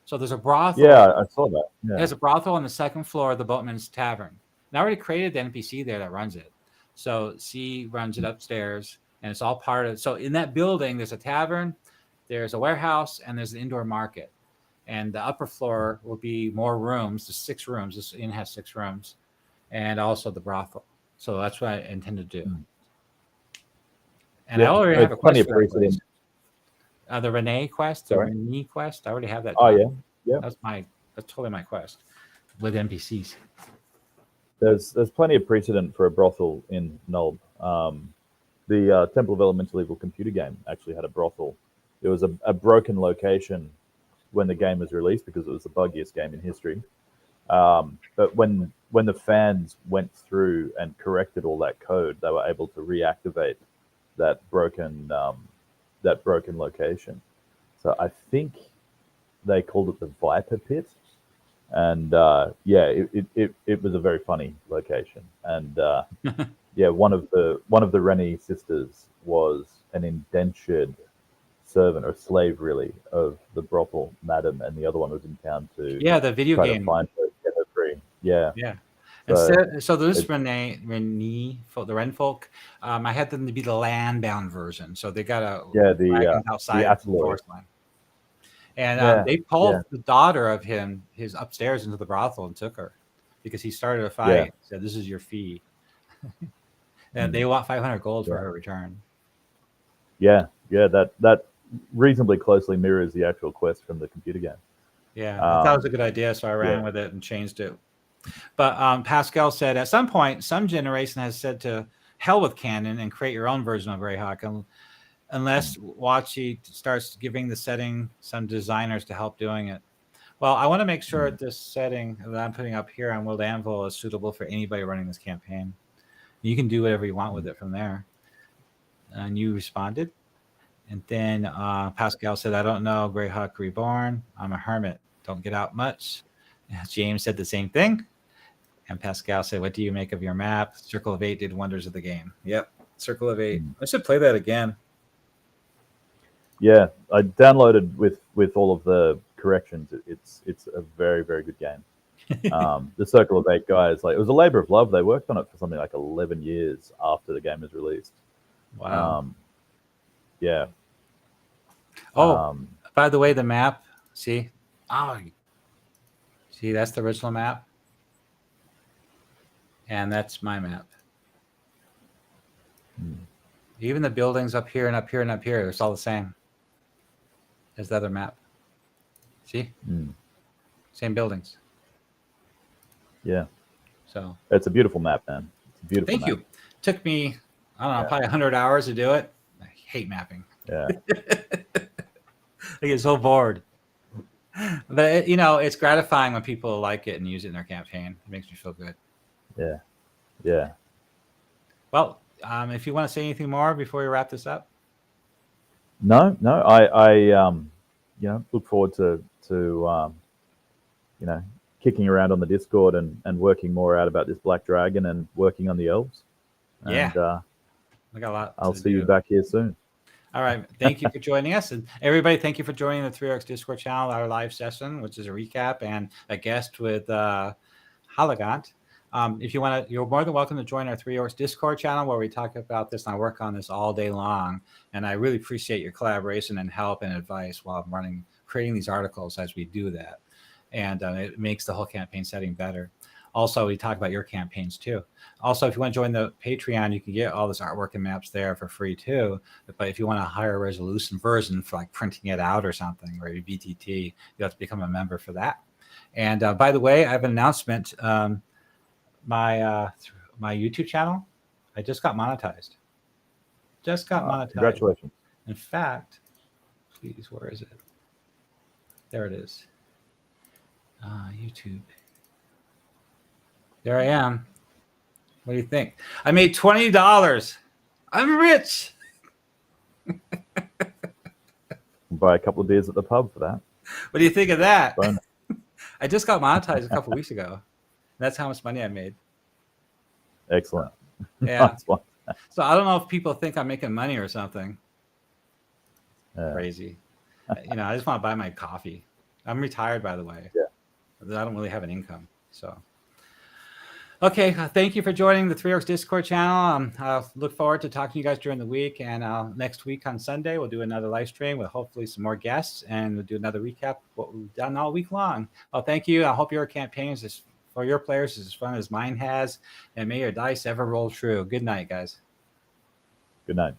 So there's a brothel. Yeah, I saw that. Yeah. There's a brothel on the second floor of the Boatman's Tavern. And I already created the NPC there that runs it. So C runs it upstairs, and it's all part of. So in that building, there's a tavern, there's a warehouse, and there's an indoor market. And the upper floor will be more rooms. There's 6 rooms. This inn has 6 rooms, and also the brothel. So that's what I intend to do. And I already have a quest for that place. The Renee quest, the Renee quest. I already have that. Oh, yeah. That's totally my quest with NPCs. There's plenty of precedent for a brothel in Nulb. The Temple of Elemental Evil computer game actually had a brothel. There was a broken location when the game was released because it was the buggiest game in history. But when the fans went through and corrected all that code, they were able to reactivate that broken location. So I think they called it the Viper Pit, and it was a very funny location. And one of the Rennie sisters was an indentured servant or slave, really, of the brothel madam, and the other one was in town to the video game to find her, get her free. Yeah. So this Renee, the Ren folk, I had them to be the land-bound version. So they got a outside the forest line. And they pulled the daughter of his upstairs into the brothel and took her because he started a fight. Yeah. Said, "This is your fee," and they want 500 gold for her return. Yeah, that reasonably closely mirrors the actual quest from the computer game. Yeah, I thought it was a good idea, so I ran with it and changed it. But Pascal said, at some point, some generation has said to hell with canon and create your own version of Greyhawk, unless Watchy starts giving the setting some designers to help doing it. Well, I want to make sure this setting that I'm putting up here on World Anvil is suitable for anybody running this campaign. You can do whatever you want with it from there. And you responded. And then Pascal said, I don't know, Greyhawk Reborn. I'm a hermit. Don't get out much. James said the same thing. And Pascal said, what do you make of your map? Circle of 8 did wonders of the game. Yep, Circle of 8. I should play that again. Yeah, I downloaded with all of the corrections. It's a very, very good game. The Circle of 8 guys, it was a labor of love. They worked on it for something like 11 years after the game was released. Wow. Yeah. Oh, by the way, the map, see? See, that's the original map. And that's my map. Even the buildings up here and up here and up here, it's all the same as the other map. See? Same buildings. Yeah. So it's a beautiful map, man. It's a beautiful map. Thank you. Took me, I don't know, probably 100 hours to do it. I hate mapping. Yeah. I get so bored. But, it's gratifying when people like it and use it in their campaign. It makes me feel good. Yeah. Yeah. Well, if you want to say anything more before we wrap this up. No. I look forward to kicking around on the Discord and working more out about this Black Dragon and working on the elves. Yeah. And, I got a lot. I'll see you back here soon. All right. Thank you for joining us. And everybody, thank you for joining the 3 Arcs Discord channel, our live session, which is a recap and a guest with Halagant. If you want to, you're more than welcome to join our 3 Orcs Discord channel where we talk about this and I work on this all day long. And I really appreciate your collaboration and help and advice while I'm creating these articles as we do that. And it makes the whole campaign setting better. Also, we talk about your campaigns too. Also, if you want to join the Patreon, you can get all this artwork and maps there for free too. But if you want a higher resolution version for printing it out or something, or a VTT, you have to become a member for that. And by the way, I have an announcement. My YouTube channel, I just got monetized. Congratulations. In fact, please, where is it? There it is. YouTube. There I am. What do you think? I made $20. I'm rich. Buy a couple of beers at the pub for that. What do you think of that? Bonus. I just got monetized a couple weeks ago. That's how much money I made. Excellent. Yeah. Nice one. So I don't know if people think I'm making money or something. Yeah. Crazy. I just want to buy my coffee. I'm retired, by the way. Yeah. I don't really have an income. So, okay. Thank you for joining the Three Orcs Discord channel. I'll look forward to talking to you guys during the week. And next week on Sunday, we'll do another live stream with hopefully some more guests. And we'll do another recap of what we've done all week long. Well, thank you. I hope your campaigns for your players is as fun as mine has. And may your dice ever roll true. Good night, guys. Good night.